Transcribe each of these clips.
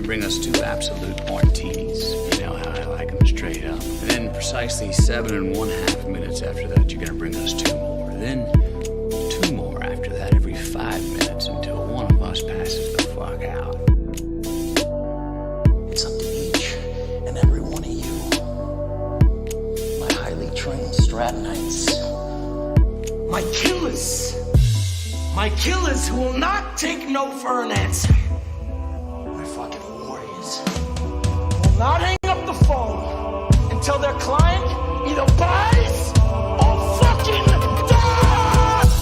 Bring us two absolute martinis. You know how I like them straight up. And then precisely 7 1/2 minutes after that, you're gonna bring us 2 more. Then 2 more after that every 5 minutes until one of us passes the fuck out. It's up to each and every one of you, my highly trained Stratonites, my killers who will not take no for an answer. Not hang up the phone until their client either buys or fucking dies!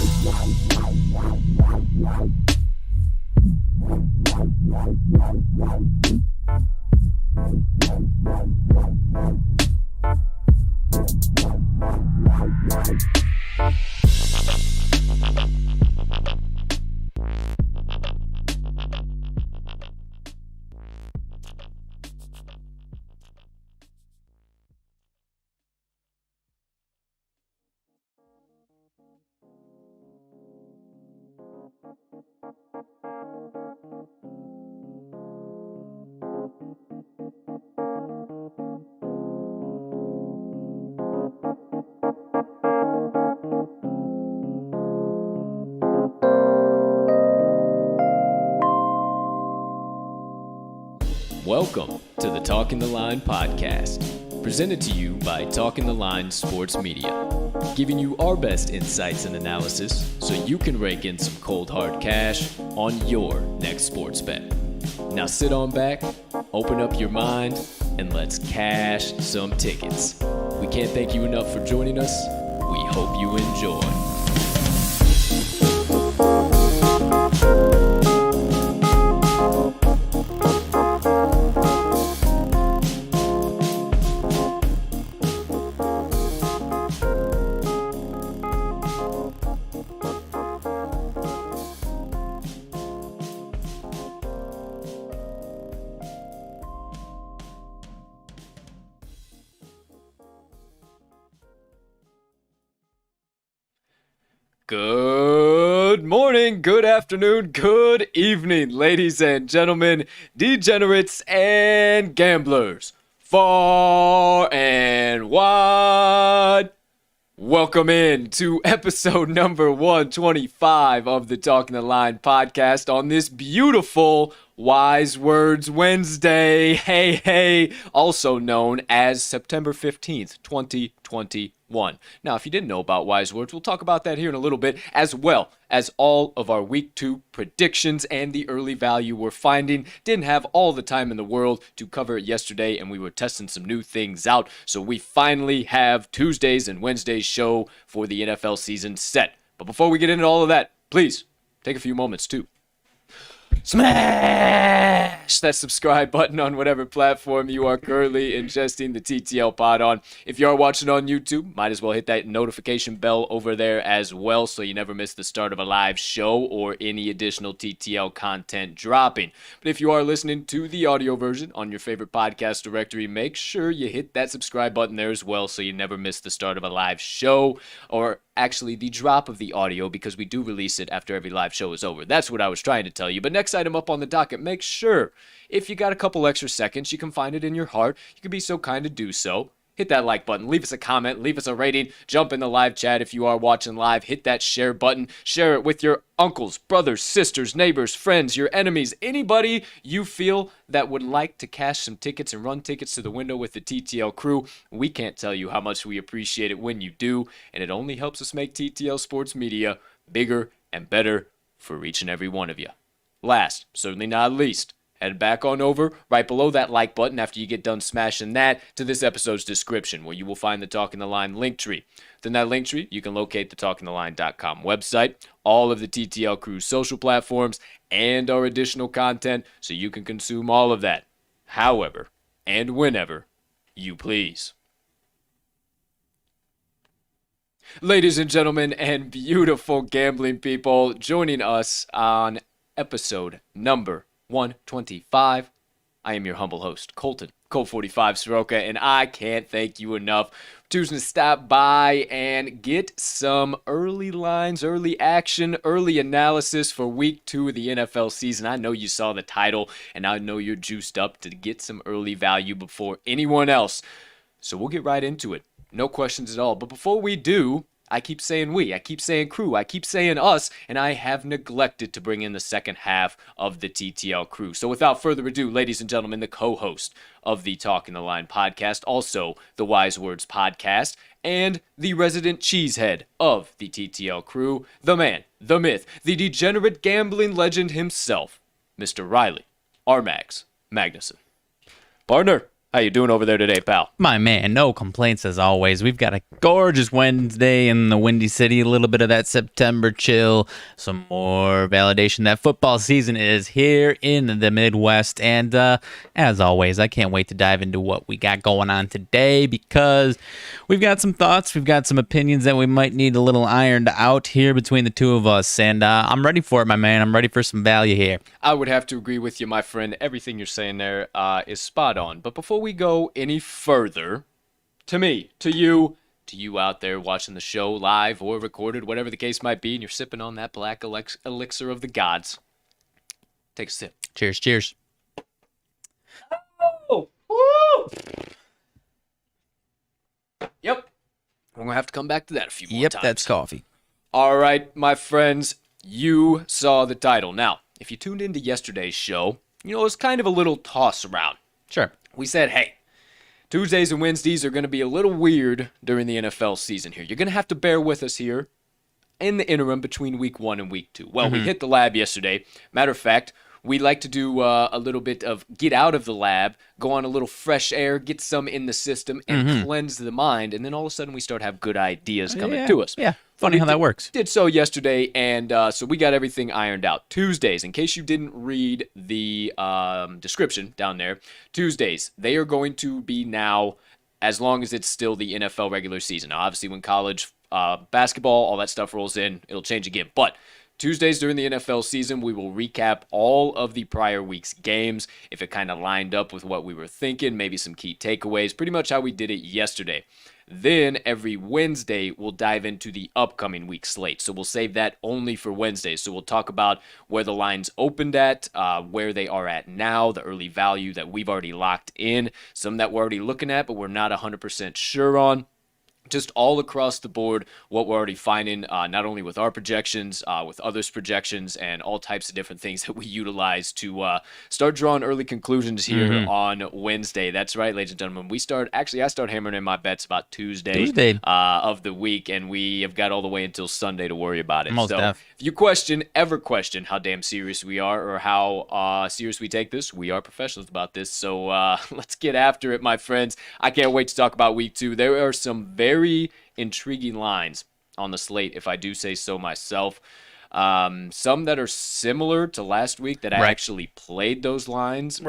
Welcome to the Talking the Line podcast, presented to you by Talking the Line Sports Media, giving you our best insights and analysis so you can rake in some cold hard cash on your next sports bet. Now sit on back, open up your mind, and let's cash some tickets. We can't thank you enough for joining us. We hope you enjoy. Good morning, good afternoon, good evening, ladies and gentlemen, degenerates and gamblers, far and wide. Welcome in to episode number 125 of the Talking the Line podcast on this beautiful Wise Words Wednesday. Hey, also known as September 15th, 2021. 1. Now, if you didn't know about Wise Words, we'll talk about that here in a little bit, as well as all of our Week 2 predictions and the early value we're finding. Didn't have all the time in the world to cover it yesterday, and we were testing some new things out, so we finally have Tuesdays and Wednesdays show for the NFL season set. But before we get into all of that, please take a few moments to smash that subscribe button on whatever platform you are currently ingesting the TTL Pod on. If you are watching on YouTube, might as well hit that notification bell over there as well so you never miss the start of a live show or any additional TTL content dropping. But if you are listening to the audio version on your favorite podcast directory, make sure you hit that subscribe button there as well so you never miss the start of a live show, or actually the drop of the audio, because we do release it after every live show is over. That's what I was trying to tell you. But next item up on the docket, make sure if you got a couple extra seconds, you can find it in your heart, you can be so kind to do so. Hit that like button, leave us a comment, leave us a rating, jump in the live chat if you are watching live, hit that share button, share it with your uncles, brothers, sisters, neighbors, friends, your enemies, anybody you feel that would like to cash some tickets and run tickets to the window with the TTL crew. We can't tell you how much we appreciate it when you do, and it only helps us make TTL Sports Media bigger and better for each and every one of you. Last, certainly not least, head back on over right below that like button after you get done smashing that to this episode's description, where you will find the Talking the Line link tree. Within that link tree, you can locate the talkingtheline.com website, all of the TTL Crew's social platforms, and our additional content, so you can consume all of that, however and whenever you please. Ladies and gentlemen and beautiful gambling people, joining us on episode number 125. I am your humble host, Colton, Colt 45 Soroka, and I can't thank you enough for choosing to stop by and get some early lines, early action, early analysis for week 2 of the NFL season. I know you saw the title, and I know you're juiced up to get some early value before anyone else. So we'll get right into it. No questions at all. But before we do, I keep saying we, I keep saying crew, I keep saying us, and I have neglected to bring in the second half of the TTL crew. So without further ado, ladies and gentlemen, the co-host of the Talking the Line podcast, also the Wise Words podcast, and the resident cheesehead of the TTL crew, the man, the myth, the degenerate gambling legend himself, Mr. Riley RMags Magnuson. Partner, how you doing over there today, pal? My man, no complaints as always. We've got a gorgeous Wednesday in the Windy City, a little bit of that September chill, some more validation that football season is here in the Midwest. And as always, I can't wait to dive into what we got going on today, because we've got some thoughts, we've got some opinions that we might need a little ironed out here between the two of us. And I'm ready for it, my man. I'm ready for some value here. I would have to agree with you, my friend. Everything you're saying there is spot on. But before we go any further, to me, to you out there watching the show live or recorded, whatever the case might be, and you're sipping on that black elixir of the gods, take a sip. Cheers, cheers. Oh, woo! Yep. We're going to have to come back to that a few more times. Yep, that's coffee. All right, my friends, you saw the title. Now, if you tuned into yesterday's show, it was kind of a little toss around. Sure. We said, hey, Tuesdays and Wednesdays are going to be a little weird during the NFL season here. You're going to have to bear with us here in the interim between week 1 and week 2. Well, we hit the lab yesterday. Matter of fact, we like to do a little bit of get out of the lab, go on a little fresh air, get some in the system, and cleanse the mind. And then all of a sudden we start to have good ideas coming to us. Yeah, funny how that works. Did so yesterday, and so we got everything ironed out. Tuesdays, in case you didn't read the description down there, Tuesdays, they are going to be now as long as it's still the NFL regular season. Now, obviously, when college basketball, all that stuff rolls in, it'll change again. But Tuesdays during the NFL season, we will recap all of the prior week's games, if it kind of lined up with what we were thinking, maybe some key takeaways, pretty much how we did it yesterday. Then every Wednesday, we'll dive into the upcoming week slate. So we'll save that only for Wednesdays. So we'll talk about where the lines opened at, where they are at now, the early value that we've already locked in, some that we're already looking at, but we're not 100% sure on. just all across the board, what we're already finding, not only with our projections, with others' projections, and all types of different things that we utilize to start drawing early conclusions here on Wednesday. That's right, ladies and gentlemen. I start hammering in my bets about Tuesday. Of the week, and we have got all the way until Sunday to worry about it. If you ever question how damn serious we are or how serious we take this, we are professionals about this. So let's get after it, my friends. I can't wait to talk about week 2. There are some very intriguing lines on the slate, if I do say so myself. Some that are similar to last week that I actually played those lines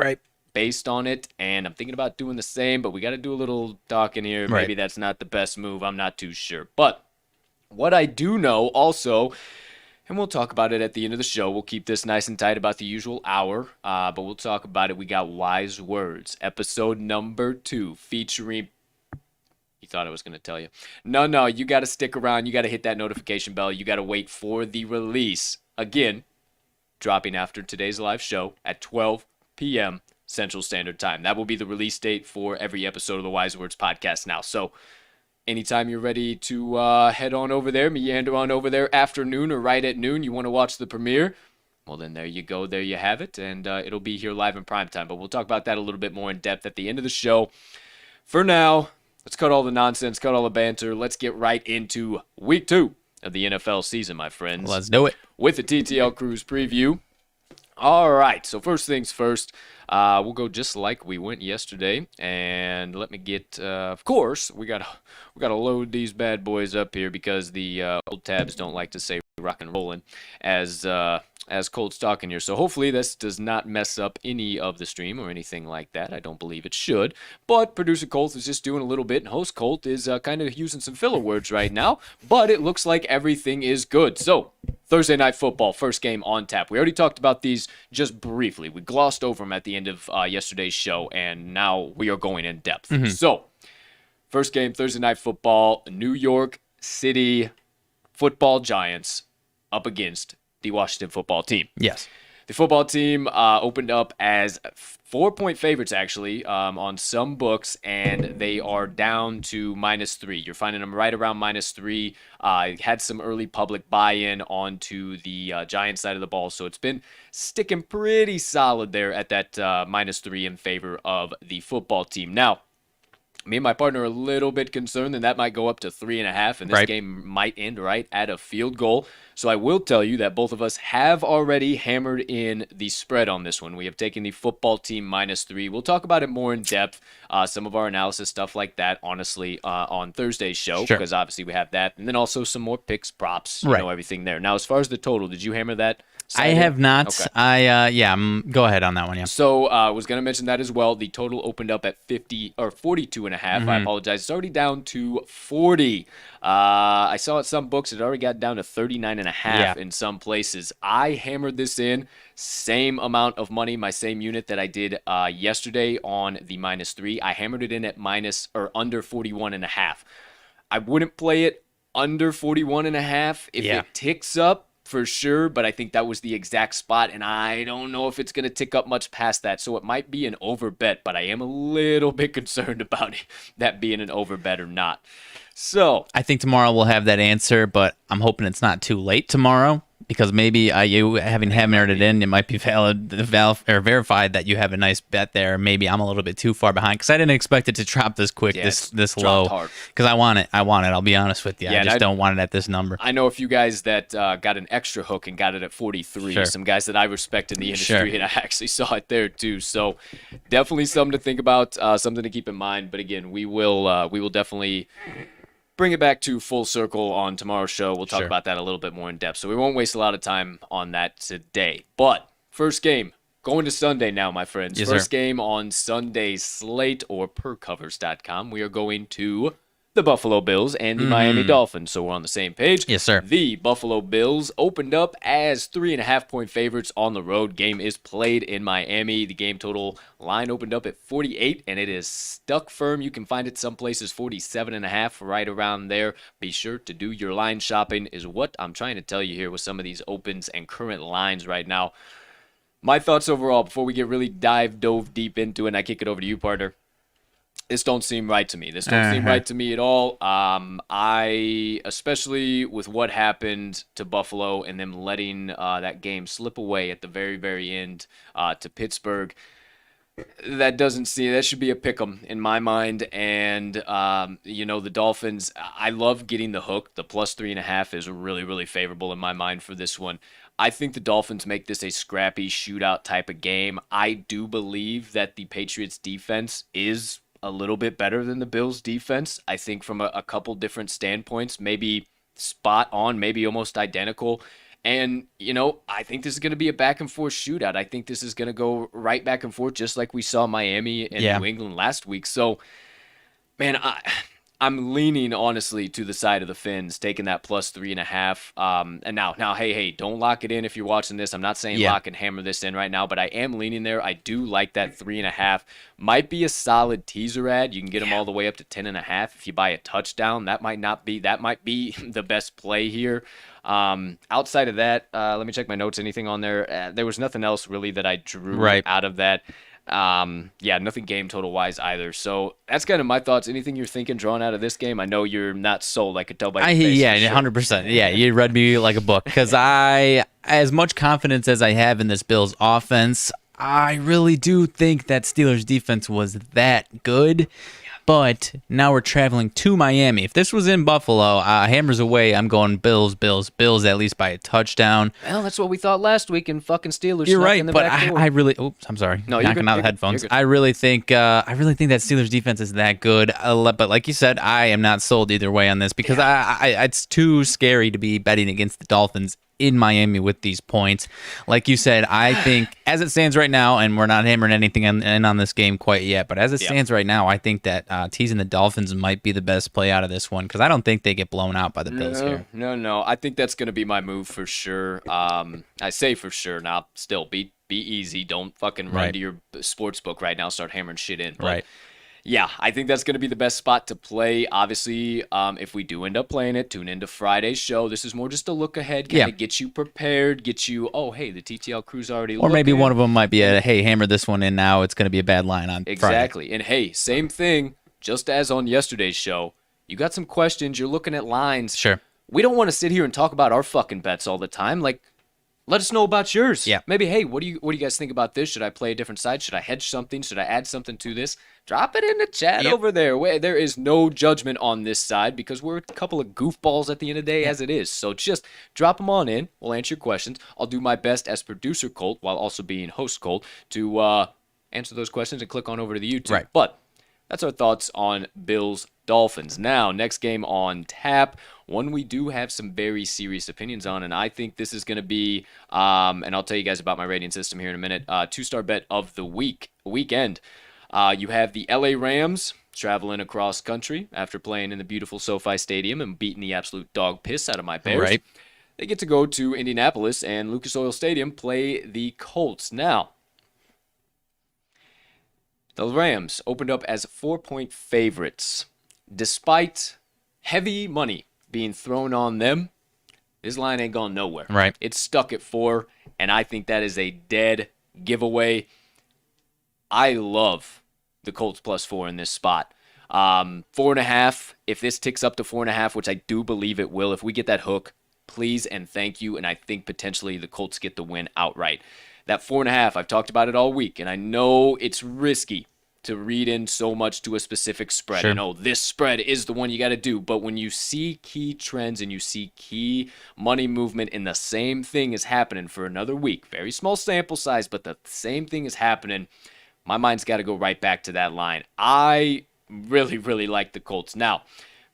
based on it, and I'm thinking about doing the same, but we got to do a little talking here. Maybe that's not the best move. I'm not too sure. But what I do know also, and we'll talk about it at the end of the show. We'll keep this nice and tight about the usual hour, but we'll talk about it. We got Wise Words, episode number 2, featuring... You thought I was going to tell you. No, you got to stick around. You got to hit that notification bell. You got to wait for the release. Again, dropping after today's live show at 12 p.m. Central Standard Time. That will be the release date for every episode of the Wise Words podcast now. So anytime you're ready to head on over there, meander on over there afternoon or right at noon, you want to watch the premiere, well, then there you go. There you have it. And it'll be here live in prime time. But we'll talk about that a little bit more in depth at the end of the show. For now, let's cut all the nonsense, cut all the banter. Let's get right into week 2 of the NFL season, my friends. Let's do it. With the TTL Cruise preview. All right, so first things first, we'll go just like we went yesterday, and let me get, of course, we gotta load these bad boys up here because the old tabs don't like to say rock and rollin' as Colt's talking here. So hopefully this does not mess up any of the stream or anything like that. I don't believe it should. But producer Colt is just doing a little bit, and host Colt is kind of using some filler words right now. But it looks like everything is good. So Thursday Night Football, first game on tap. We already talked about these just briefly. We glossed over them at the end of yesterday's show, and now we are going in depth. So first game, Thursday Night Football, New York City Football Giants up against the Washington football team. Yes. The football team opened up as 4-point favorites, actually, on some books, and they are down to -3. You're finding them right around -3. Had some early public buy-in onto the Giants side of the ball, so it's been sticking pretty solid there at that -3 in favor of the football team. Now, me and my partner are a little bit concerned that that might go up to 3.5, and this game might end right at a field goal. So I will tell you that both of us have already hammered in the spread on this one. We have taken the football team -3. We'll talk about it more in depth, some of our analysis, stuff like that, honestly, on Thursday's show, because obviously we have that. And then also some more picks, props, you know, everything there. Now, as far as the total, did you hammer that? I have not. Okay. Go ahead on that one. Yeah. So I was going to mention that as well. The total opened up at 42.5. I apologize. It's already down to 40. I saw at some books it already got down to 39.5 in some places. I hammered this in same amount of money, my same unit that I did yesterday on the -3. I hammered it in at under 41.5. I wouldn't play it under 41.5 if it ticks up. For sure, but I think that was the exact spot, and I don't know if it's going to tick up much past that, so it might be an over bet, but I am a little bit concerned about it, that being an over bet or not. So I think tomorrow we'll have that answer, but I'm hoping it's not too late tomorrow, because maybe you having hammered it in, it might be verified that you have a nice bet there. Maybe I'm a little bit too far behind because I didn't expect it to drop this quick, this low. Because I want it. I'll be honest with you. I just don't want it at this number. I know a few guys that got an extra hook and got it at 43. Some guys that I respect in the industry, and I actually saw it there too. So definitely something to think about, something to keep in mind. But again, we will definitely bring it back to full circle on tomorrow's show. We'll talk about that a little bit more in depth. So we won't waste a lot of time on that today. But first game, going to Sunday now, my friends. First game on Sunday's slate or percovers.com. We are going to the Buffalo Bills and the Miami Dolphins. So we're on the same page. Yes, sir. The Buffalo Bills opened up as 3.5-point favorites on the road. Game is played in Miami. The game total line opened up at 48, and it is stuck firm. You can find it some places 47.5, right around there. Be sure to do your line shopping is what I'm trying to tell you here with some of these opens and current lines right now. My thoughts overall before we get really dove deep into it, and I kick it over to you, partner. This don't seem right to me. This don't seem right to me at all. I, especially with what happened to Buffalo and them letting that game slip away at the very, very end to Pittsburgh, that should be a pick 'em in my mind. And the Dolphins, I love getting the hook. The plus 3.5 is really, really favorable in my mind for this one. I think the Dolphins make this a scrappy shootout type of game. I do believe that the Patriots defense is a little bit better than the Bills defense. I think from a couple different standpoints, maybe spot on, maybe almost identical. And, I think this is going to be a back and forth shootout. I think this is going to go right back and forth, just like we saw Miami and New England last week. So, man, I'm leaning, honestly, to the side of the Fins, taking that plus 3.5. And now, hey, don't lock it in if you're watching this. I'm not saying lock and hammer this in right now, but I am leaning there. I do like that 3.5. Might be a solid teaser ad. You can get them all the way up to 10.5 if you buy a touchdown. That might be the best play here. Outside of that, let me check my notes. Anything on there? There was nothing else really that I drew out of that. Nothing game total wise either. So that's kind of my thoughts. Anything you're thinking drawn out of this game? I know you're not sold. I could tell by your face. Yeah, 100%. Yeah, you read me like a book because as much confidence as I have in this Bills offense, I really do think that Steelers defense was that good. But now we're traveling to Miami. If this was in Buffalo, hammers away. I'm going Bills at least by a touchdown. Well, that's what we thought last week, and fucking Steelers. You're right, but I really. Oops, I'm sorry. No, knocking out the headphones. I really think that Steelers defense is that good. But like you said, I am not sold either way on this because it's too scary to be betting against the Dolphins in Miami with these points. Like you said, I think as it stands right now, and we're not hammering anything in on this game quite yet, but as it stands right now, I think that teasing the Dolphins might be the best play out of this one because I don't think they get blown out by the Bills here. No. I think that's going to be my move for sure. I say for sure. Now, still, be easy. Don't fucking run to your sports book right now. Start hammering shit in. But yeah, I think that's going to be the best spot to play. Obviously, if we do end up playing it, tune into Friday's show. This is more just a look ahead, kind of get you prepared, get you, hey, the TTL crew's already looking. Or maybe one of them might be hey, hammer this one in now. It's going to be a bad line on Exactly. Friday. And hey, same thing, just as on yesterday's show. You got some questions. You're looking at lines. Sure. We don't want to sit here and talk about our fucking bets all the time. Like, let us know about yours. Yeah. Maybe, hey, what do you guys think about this? Should I play a different side? Should I hedge something? Should I add something to this? Drop it in the chat over there. There is no judgment on this side because we're a couple of goofballs at the end of the day as it is. So just drop them on in. We'll answer your questions. I'll do my best as producer Colt while also being host Colt to answer those questions and click on over to the YouTube. Right. But that's our thoughts on Bills Dolphins. Now, next game on tap, one we do have some very serious opinions on, and I think this is going to be, and I'll tell you guys about my rating system here in a minute, two-star bet of the weekend. You have the LA Rams traveling across country after playing in the beautiful SoFi Stadium and beating the absolute dog piss out of my Bears. Right. They get to go to Indianapolis and Lucas Oil Stadium, play the Colts. Now, the Rams opened up as 4-point favorites. Despite heavy money being thrown on them, this line ain't gone nowhere. Right. It's stuck at 4, and I think that is a dead giveaway. I love the Colts +4 in this spot. 4.5, if this ticks up to 4.5, which I do believe it will, if we get that hook, please and thank you, and I think potentially the Colts get the win outright. That 4.5, I've talked about it all week, and I know it's risky to read in so much to a specific spread. Sure. I know this spread is the one you got to do, but when you see key trends and you see key money movement and the same thing is happening for another week, very small sample size, but the same thing is happening, my mind's got to go right back to that line. I really, really like the Colts. Now,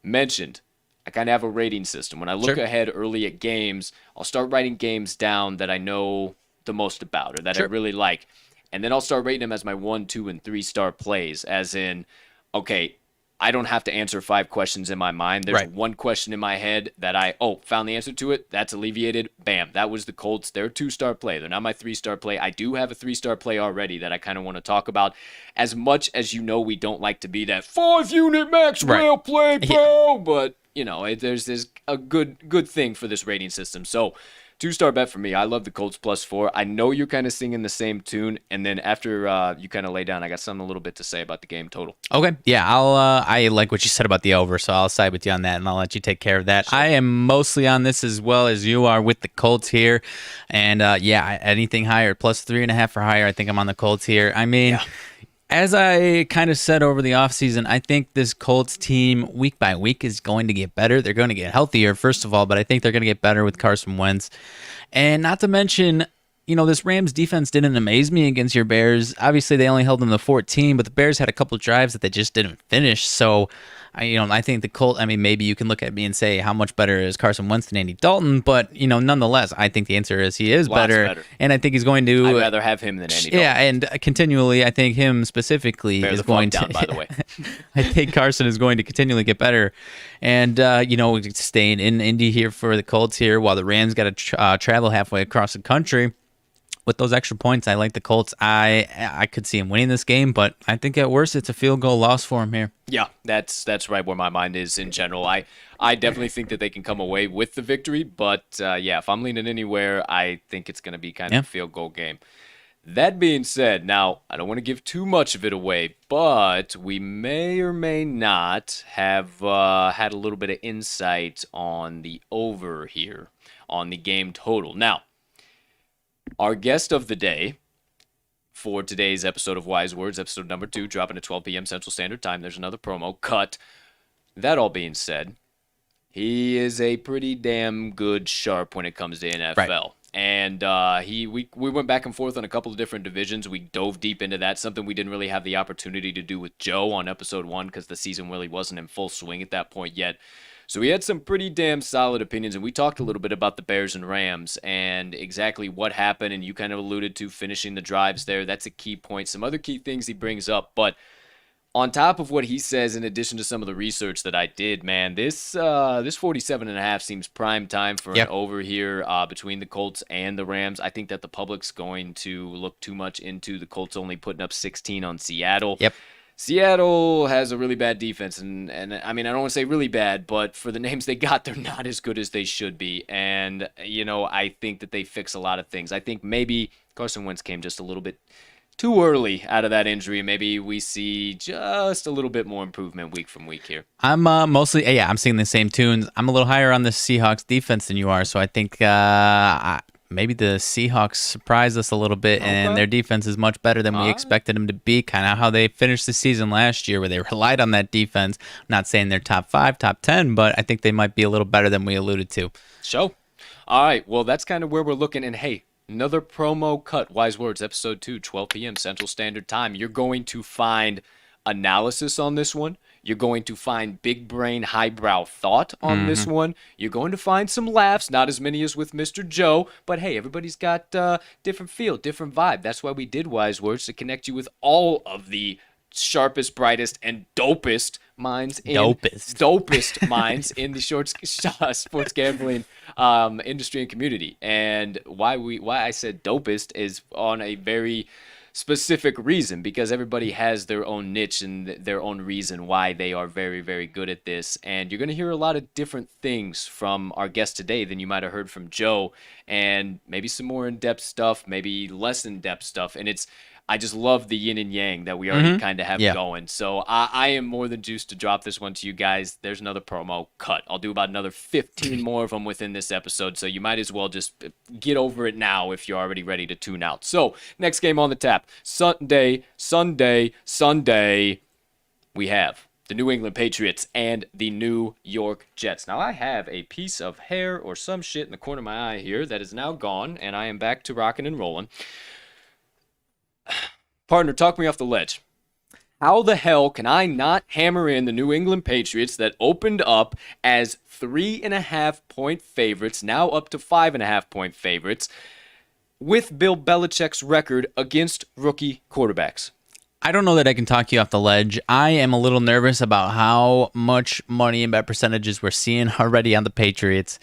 mentioned, I kind of have a rating system. When I look ahead early at games, I'll start writing games down that I know the most about or that I really like. And then I'll start rating them as my 1, 2, and 3-star plays, as in, okay, I don't have to answer 5 questions in my mind. There's one question in my head that I found the answer to it. That's alleviated. Bam, that was the Colts. They're a 2-star play. They're not my 3-star play. I do have a 3-star play already that I kind of want to talk about. As much as we don't like to be that 5-unit max rail play, bro. But, there's a good thing for this rating system. So, 2-star bet for me. I love the Colts +4. I know you're kind of singing the same tune, and then after you kind of lay down, I got something a little bit to say about the game total. Okay, yeah, I like what you said about the over, so I'll side with you on that, and I'll let you take care of that. Sure. I am mostly on this as well as you are with the Colts here, and anything higher, +3.5 or higher, I think I'm on the Colts here. I mean, as I kind of said over the offseason, I think this Colts team week by week is going to get better. They're going to get healthier, first of all, but I think they're going to get better with Carson Wentz. And not to mention, this Rams defense didn't amaze me against your Bears. Obviously, they only held them to 14, but the Bears had a couple drives that they just didn't finish. So, I think the Colts, maybe you can look at me and say how much better is Carson Wentz than Andy Dalton, but, nonetheless, I think the answer is he is better. And I think he's going to... I'd rather have him than Andy Dalton. Yeah, and continually, I think him specifically Bears is going down, to... by the way. I think Carson is going to continually get better. And, staying in Indy here for the Colts here, while the Rams got to travel halfway across the country. With those extra points, I like the Colts. I could see him winning this game, but I think at worst it's a field goal loss for him here. Yeah, that's right where my mind is in general. I definitely think that they can come away with the victory, but if I'm leaning anywhere, I think it's going to be kind of a field goal game. That being said, now, I don't want to give too much of it away, but we may or may not have had a little bit of insight on the over here, on the game total. Now, our guest of the day for today's episode of Wise Words, episode number 2, dropping at 12 p.m. Central Standard Time. There's another promo cut. That all being said, he is a pretty damn good sharp when it comes to NFL. Right. And we went back and forth on a couple of different divisions. We dove deep into that, something we didn't really have the opportunity to do with Joe on episode 1 because the season really wasn't in full swing at that point yet. So we had some pretty damn solid opinions, and we talked a little bit about the Bears and Rams and exactly what happened, and you kind of alluded to finishing the drives there. That's a key point. Some other key things he brings up, but on top of what he says, in addition to some of the research that I did, man, this 47.5 seems prime time for an over here between the Colts and the Rams. I think that the public's going to look too much into the Colts only putting up 16 on Seattle. Yep. Seattle has a really bad defense, and I don't want to say really bad, but for the names they got, they're not as good as they should be. And, I think that they fix a lot of things. I think maybe Carson Wentz came just a little bit too early out of that injury. Maybe we see just a little bit more improvement week from week here. I'm mostly, I'm singing the same tunes. I'm a little higher on the Seahawks defense than you are, so I think maybe the Seahawks surprised us a little bit, and their defense is much better than we expected them to be, kind of how they finished the season last year where they relied on that defense. I'm not saying they're top 5, top 10, but I think they might be a little better than we alluded to. All right, well, that's kind of where we're looking, and hey, another promo cut, Wise Words, episode 2, 12 p.m. Central Standard Time. You're going to find analysis on this one. You're going to find big brain, highbrow thought on this one. You're going to find some laughs, not as many as with Mr. Joe, but hey, everybody's got different feel, different vibe. That's why we did Wise Words, to connect you with all of the sharpest, brightest, and dopest minds in the sports gambling industry and community. And why I said dopest is on a very specific reason, because everybody has their own niche and their own reason why they are very, very good at this. And you're going to hear a lot of different things from our guest today than you might have heard from Joe, and maybe some more in-depth stuff, maybe less in-depth stuff. And I just love the yin and yang that we already kind of have going. So I am more than juiced to drop this one to you guys. There's another promo cut. I'll do about another 15 more of them within this episode, so you might as well just get over it now if you're already ready to tune out. So next game on the tap, Sunday, we have the New England Patriots and the New York Jets. Now, I have a piece of hair or some shit in the corner of my eye here that is now gone, and I am back to rocking and rolling. Partner, talk me off the ledge. How the hell can I not hammer in the New England Patriots that opened up as 3.5-point favorites, now up to 5.5-point favorites, with Bill Belichick's record against rookie quarterbacks? I don't know that I can talk you off the ledge. I am a little nervous about how much money and bet percentages we're seeing already on the Patriots.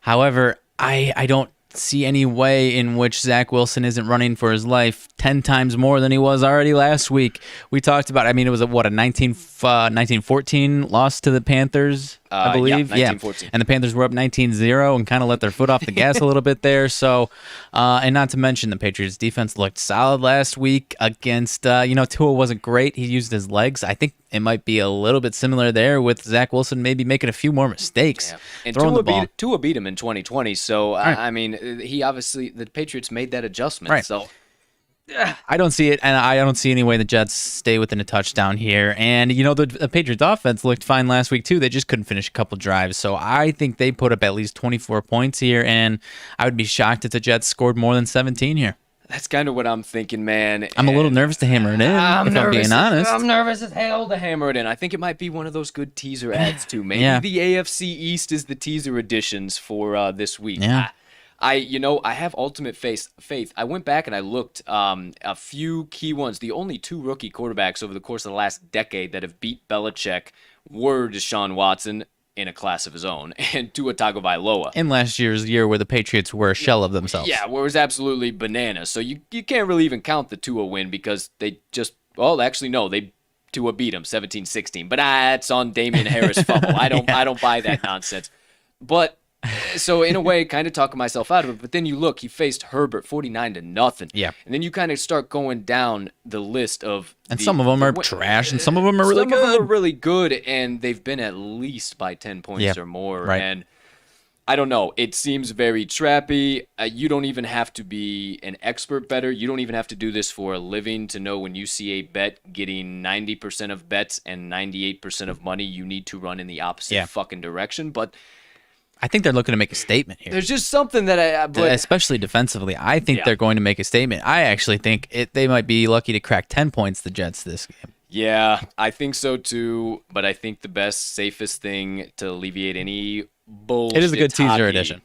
However, I don't see any way in which Zach Wilson isn't running for his life 10 times more than he was already last week. We talked about, it was a 19-14 loss to the Panthers? I believe. Yeah, 19-14. And the Panthers were up 19-0 and kind of let their foot off the gas a little bit there. So, and not to mention the Patriots defense looked solid last week against, Tua wasn't great. He used his legs. I think it might be a little bit similar there with Zach Wilson maybe making a few more mistakes. Yeah. And throwing the ball. Tua beat him in 2020. So, Right. I mean, the Patriots made that adjustment. Right. So, I don't see it, and I don't see any way the Jets stay within a touchdown here. And, the Patriots offense looked fine last week, too. They just couldn't finish a couple drives. So I think they put up at least 24 points here, and I would be shocked if the Jets scored more than 17 here. that's kind of what I'm thinking, man. I'm a little nervous to hammer it in, if I'm being honest. I'm nervous as hell to hammer it in. I think it might be one of those good teaser ads, too. Maybe Yeah. the AFC East is the teaser editions for this week. Yeah. I have ultimate faith. I went back and I looked a few key ones. The only two rookie quarterbacks over the course of the last decade that have beat Belichick were Deshaun Watson in a class of his own and Tua Tagovailoa. In last year's year where the Patriots were a shell of themselves. Yeah, where it was absolutely bananas. So you can't really even count the Tua win because they just, well, actually, no, Tua beat him 17-16. But that's on Damian Harris fumble. I don't buy that nonsense. But so in a way, kind of talking myself out of it. But then you look, he faced Herbert 49-0. Yeah. And then you kind of start going down the list of. And some of them are trash, and some of them are really good. Some of them are really good, and they've been at least by 10 points or more. Right. And I don't know. It seems very trappy. You don't even have to be an expert bettor. You don't even have to do this for a living to know when you see a bet getting 90% of bets and 98% of money, you need to run in the opposite fucking direction. But I think they're looking to make a statement here. there's just something that especially defensively. I think they're going to make a statement. I actually think they might be lucky to crack 10 points, the Jets, this game. Yeah, I think so too. But I think the best, safest thing to alleviate any bullshit. It is a good teaser edition.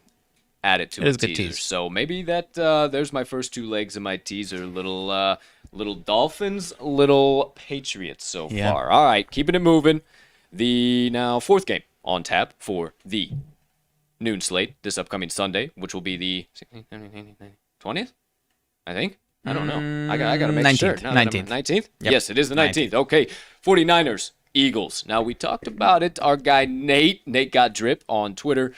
Add it to It is a a good teaser. teaser. So maybe that there's my first two legs of my teaser. Little Dolphins, little Patriots so far. All right, keeping it moving. The now fourth game on tap for the noon slate this upcoming Sunday, which will be the 20th, I think. I don't know. I gotta make 19th. sure. 19th? Yep. Yes, it is the 19th. Okay. 49ers, Eagles. Now, we talked about it. Our guy Nate got drip on Twitter,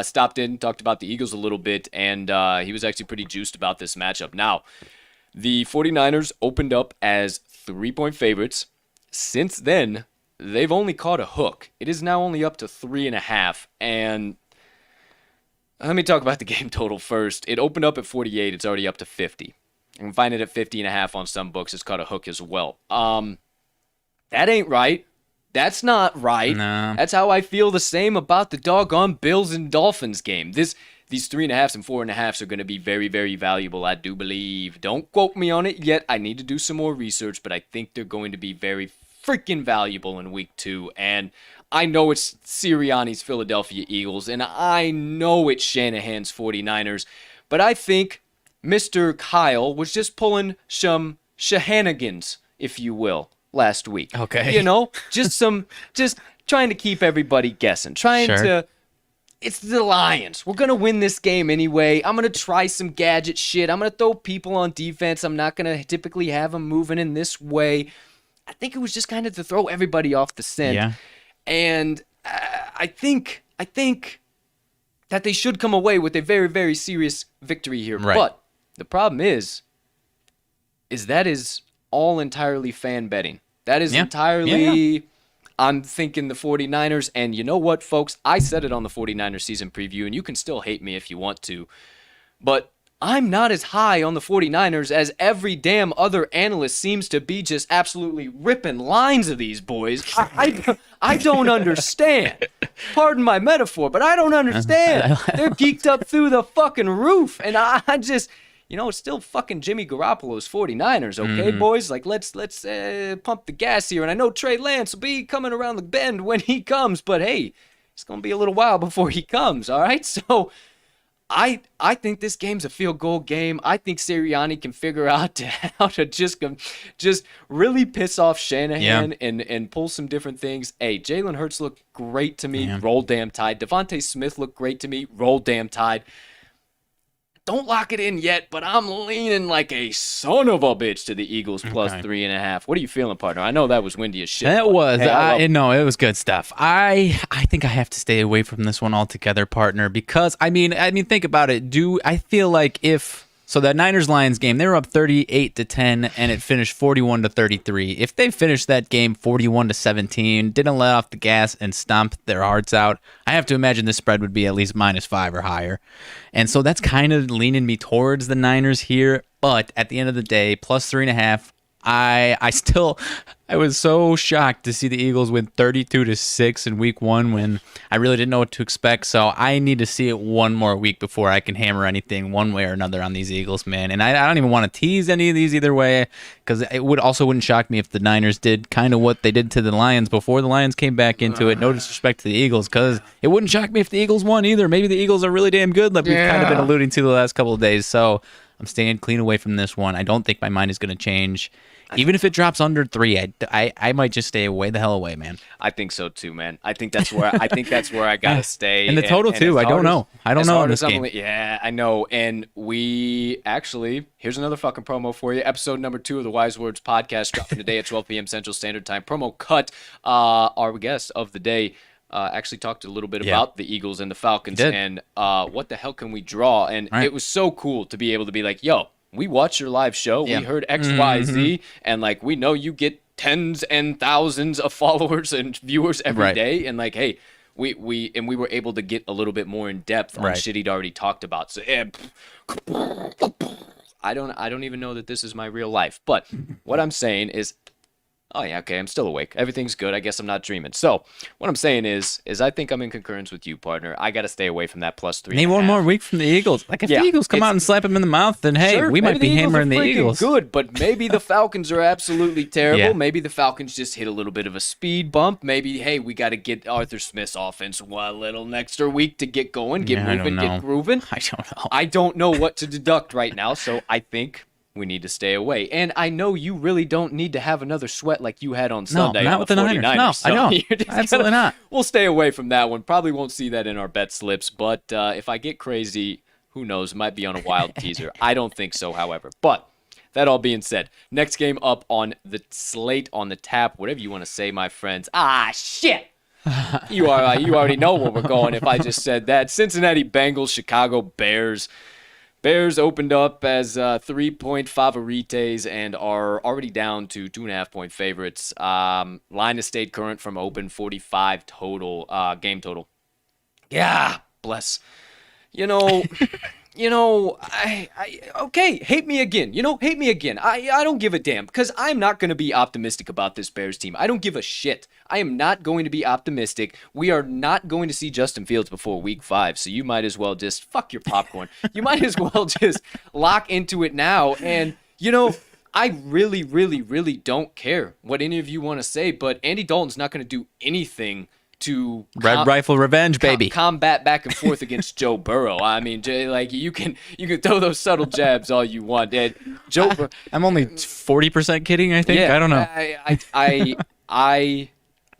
stopped in, talked about the Eagles a little bit, and he was actually pretty juiced about this matchup. Now, the 49ers opened up as 3-point favorites. Since then, they've only caught a hook. It is now only up to 3.5, and let me talk about the game total first. It opened up at 48. It's already up to 50. You can find it at 50.5 on some books. It's caught a hook as well. That ain't right. That's not right. No. That's how I feel the same about the doggone Bills and Dolphins game. These 3.5s and 4.5s are going to be very, very valuable, I do believe. Don't quote me on it yet. I need to do some more research, but I think they're going to be very freaking valuable in week 2. And I know it's Sirianni's Philadelphia Eagles, and I know it's Shanahan's 49ers, but I think Mr. Kyle was just pulling some shenanigans, if you will, last week. Okay. Just trying to keep everybody guessing, it's the Lions. We're going to win this game anyway. I'm going to try some gadget shit. I'm going to throw people on defense. I'm not going to typically have them moving in this way. I think it was just kind of to throw everybody off the scent. Yeah. And I think that they should come away with a very, very serious victory here. Right. But the problem is that is all entirely fan betting. That is entirely, I'm thinking the 49ers. And you know what, folks? I said it on the 49ers season preview, and you can still hate me if you want to. But I'm not as high on the 49ers as every damn other analyst seems to be, just absolutely ripping lines of these boys. I don't understand. Pardon my metaphor, but I don't understand. They're geeked up through the fucking roof, and I just, it's still fucking Jimmy Garoppolo's 49ers, okay, boys? Like, let's pump the gas here, and I know Trey Lance will be coming around the bend when he comes, but hey, it's going to be a little while before he comes, all right? So I think this game's a field goal game. I think Sirianni can figure out how to just really piss off Shanahan and pull some different things. Hey, Jalen Hurts looked great to me. Roll damn Tide. Devontae Smith looked great to me. Roll damn Tide. don't lock it in yet, but I'm leaning like a son of a bitch to the Eagles plus 3.5. What are you feeling, partner? I know that was windy as shit. It was. Hey, No, it was good stuff. I think I have to stay away from this one altogether, partner, because I mean, think about it. I feel like so that Niners-Lions game, they were up 38-10, and it finished 41-33. If they finished that game 41-17, didn't let off the gas and stomped their hearts out, I have to imagine the spread would be at least -5 or higher. And so that's kind of leaning me towards the Niners here. But at the end of the day, plus 3.5. I was so shocked to see the Eagles win 32-6 in week 1 when I really didn't know what to expect. So I need to see it one more week before I can hammer anything one way or another on these Eagles, man. And I don't even want to tease any of these either way, because it wouldn't shock me if the Niners did kind of what they did to the Lions before the Lions came back into it. No disrespect to the Eagles, because it wouldn't shock me if the Eagles won either. Maybe the Eagles are really damn good, like we've kind of been alluding to the last couple of days. So I'm staying clean away from this one. I don't think my mind is going to change. Even if it drops under 3, I might just stay way the hell away, man. I think so too, man. I think that's where I gotta stay. And the total too. I don't know. I don't know in this game. Yeah, I know. And we actually, here's another fucking promo for you. Episode number 2 of the Wise Words podcast dropping today at 12 p.m. Central Standard Time. Promo cut. Our guest of the day actually talked a little bit about the Eagles and the Falcons and what the hell can we draw? And it was so cool to be able to be like, yo, we watched your live show. We heard X, Y, Z, and like we know you get tens and thousands of followers and viewers every day. And like, hey, we were able to get a little bit more in depth on shit he'd already talked about. So I don't even know that this is my real life. But what I'm saying is, oh yeah, okay, I'm still awake. Everything's good. I guess I'm not dreaming. So what I'm saying is I think I'm in concurrence with you, partner. I got to stay away from that plus 3. Need one more week from the Eagles. Like if the Eagles come out and slap him in the mouth, then hey, we might be hammering the Eagles. Good, but maybe the Falcons are absolutely terrible. Maybe the Falcons just hit a little bit of a speed bump. Maybe hey, we got to get Arthur Smith's offense one little extra week to get going, get moving, get grooving. I don't know. I don't know what to deduct right now, so I think we need to stay away. And I know you really don't need to have another sweat like you had on Sunday. No, not with the Niners. No, so I don't. Absolutely not. We'll stay away from that one. Probably won't see that in our bet slips. But if I get crazy, who knows? Might be on a wild teaser. I don't think so, however. But that all being said, next game up on the slate, on the tap, whatever you want to say, my friends. Ah, shit! You already know where we're going if I just said that. Cincinnati Bengals, Chicago Bears. Bears opened up as 3-point favorites and are already down to 2.5-point favorites. Line has stayed current from open, 45 total, game total. Yeah, bless. Okay, hate me again. Hate me again. I don't give a damn because I'm not going to be optimistic about this Bears team. I don't give a shit. I am not going to be optimistic. We are not going to see Justin Fields before week 5, so you might as well just fuck your popcorn. You might as well just lock into it now. And, I really, really, really don't care what any of you want to say, but Andy Dalton's not going to do anything to Red Rifle revenge, baby. Combat back and forth against Joe Burrow. I mean, like you can throw those subtle jabs all you want. I'm only 40% kidding. I think. I don't know.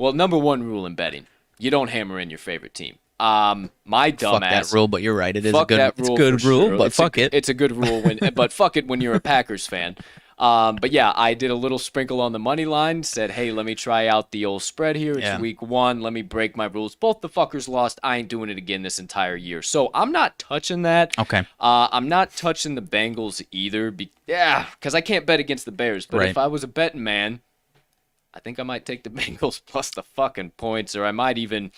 Well, number 1 rule in betting: you don't hammer in your favorite team. My dumbass. Fuck that rule, but you're right. It is a good rule, sure. but fuck it. It's a good rule but fuck it when you're a Packers fan. But yeah, I did a little sprinkle on the money line, said, hey, let me try out the old spread here. It's week 1. Let me break my rules. Both the fuckers lost. I ain't doing it again this entire year. So I'm not touching that. Okay. I'm not touching the Bengals either. Because I can't bet against the Bears. But if I was a betting man, I think I might take the Bengals plus the fucking points, or I might even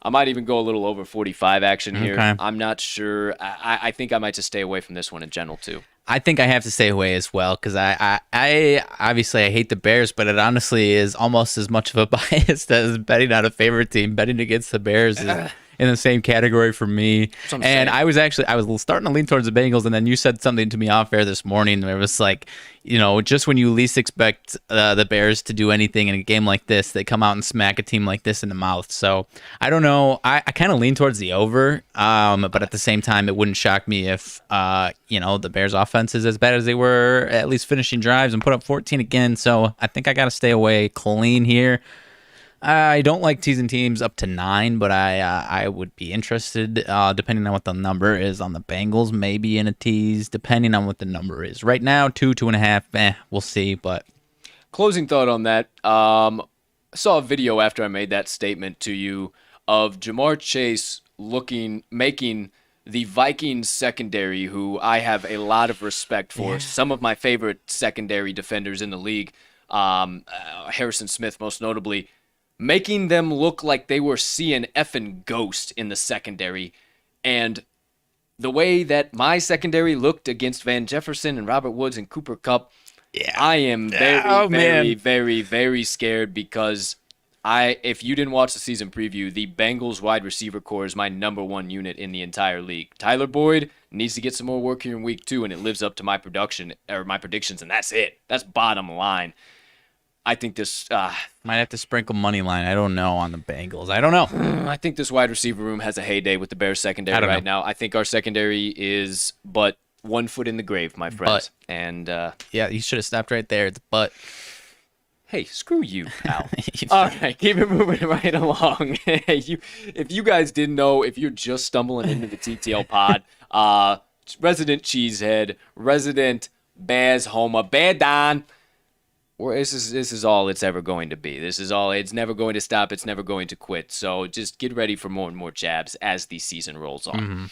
go a little over 45 action here. Okay. I'm not sure. I think I might just stay away from this one in general too. I think I have to stay away as well because I obviously I hate the Bears, but it honestly is almost as much of a bias as betting on a favorite team. Betting against the Bears is in the same category for me. And I was starting to lean towards the Bengals, and then you said something to me off air this morning where it was like, just when you least expect the Bears to do anything in a game like this, they come out and smack a team like this in the mouth. So I don't know. I kind of lean towards the over, but at the same time, it wouldn't shock me if the Bears offense is as bad as they were, at least finishing drives and put up 14 again. So I think I got to stay away clean here. I don't like teasing teams up to 9, but I would be interested, depending on what the number is on the Bengals, maybe in a tease, depending on what the number is. Right now, 2.5, we'll see, but... Closing thought on that. I saw a video after I made that statement to you of Jamar Chase making the Vikings secondary, who I have a lot of respect for, some of my favorite secondary defenders in the league, Harrison Smith most notably, making them look like they were seeing effing ghost in the secondary. And the way that my secondary looked against Van Jefferson and Robert Woods and Cooper Kupp, I am very, very scared because if you didn't watch the season preview, the Bengals wide receiver core is my number 1 unit in the entire league. Tyler Boyd needs to get some more work here in week 2, and it lives up to my predictions, and that's it. That's bottom line. I think this might have to sprinkle money line. I don't know on the Bengals. I don't know. I think this wide receiver room has a heyday with the Bears secondary right now. I think our secondary is but 1 foot in the grave, my friends. And yeah, you should have stopped right there. It's but. Hey, screw you, pal. All right, keep it moving right along. If you guys didn't know, if you're just stumbling into the TTL pod, resident cheesehead, resident Bears homer, Bear Don. This is all it's ever going to be. This is all. It's never going to stop. It's never going to quit. So just get ready for more and more jabs as the season rolls on. Mm-hmm.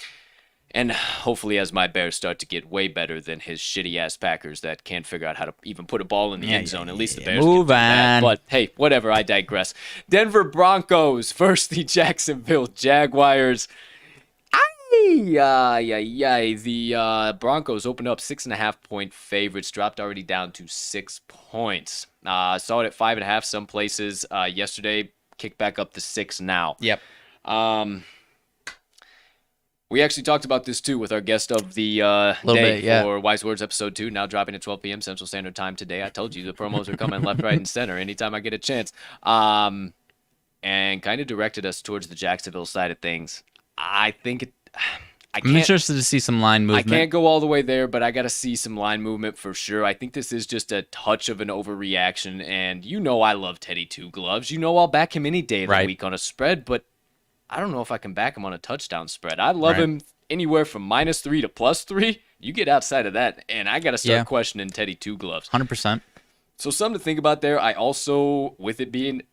And hopefully as my Bears start to get way better than his shitty-ass Packers that can't figure out how to even put a ball in the end zone. At least the Bears move can do on. that. But hey, whatever, I digress. Denver Broncos versus the Jacksonville Jaguars. The Broncos opened up 6.5-point favorites, dropped already down to 6 points. Saw it at 5.5 some places yesterday, kicked back up to 6 now. Yep. We actually talked about this too with our guest of the day for Wise Words episode 2, now dropping at 12 p.m. Central Standard Time today. I told you the promos are coming left, right, and center anytime I get a chance. And kind of directed us towards the Jacksonville side of things. I'm interested to see some line movement. I can't go all the way there, but I got to see some line movement for sure. I think this is just a touch of an overreaction, and you know I love Teddy Two Gloves. You know I'll back him any day of the week on a spread, but I don't know if I can back him on a touchdown spread. I love him anywhere from -3 to +3. You get outside of that, and I got to start questioning Teddy Two Gloves. 100%. So something to think about there. I also, with it being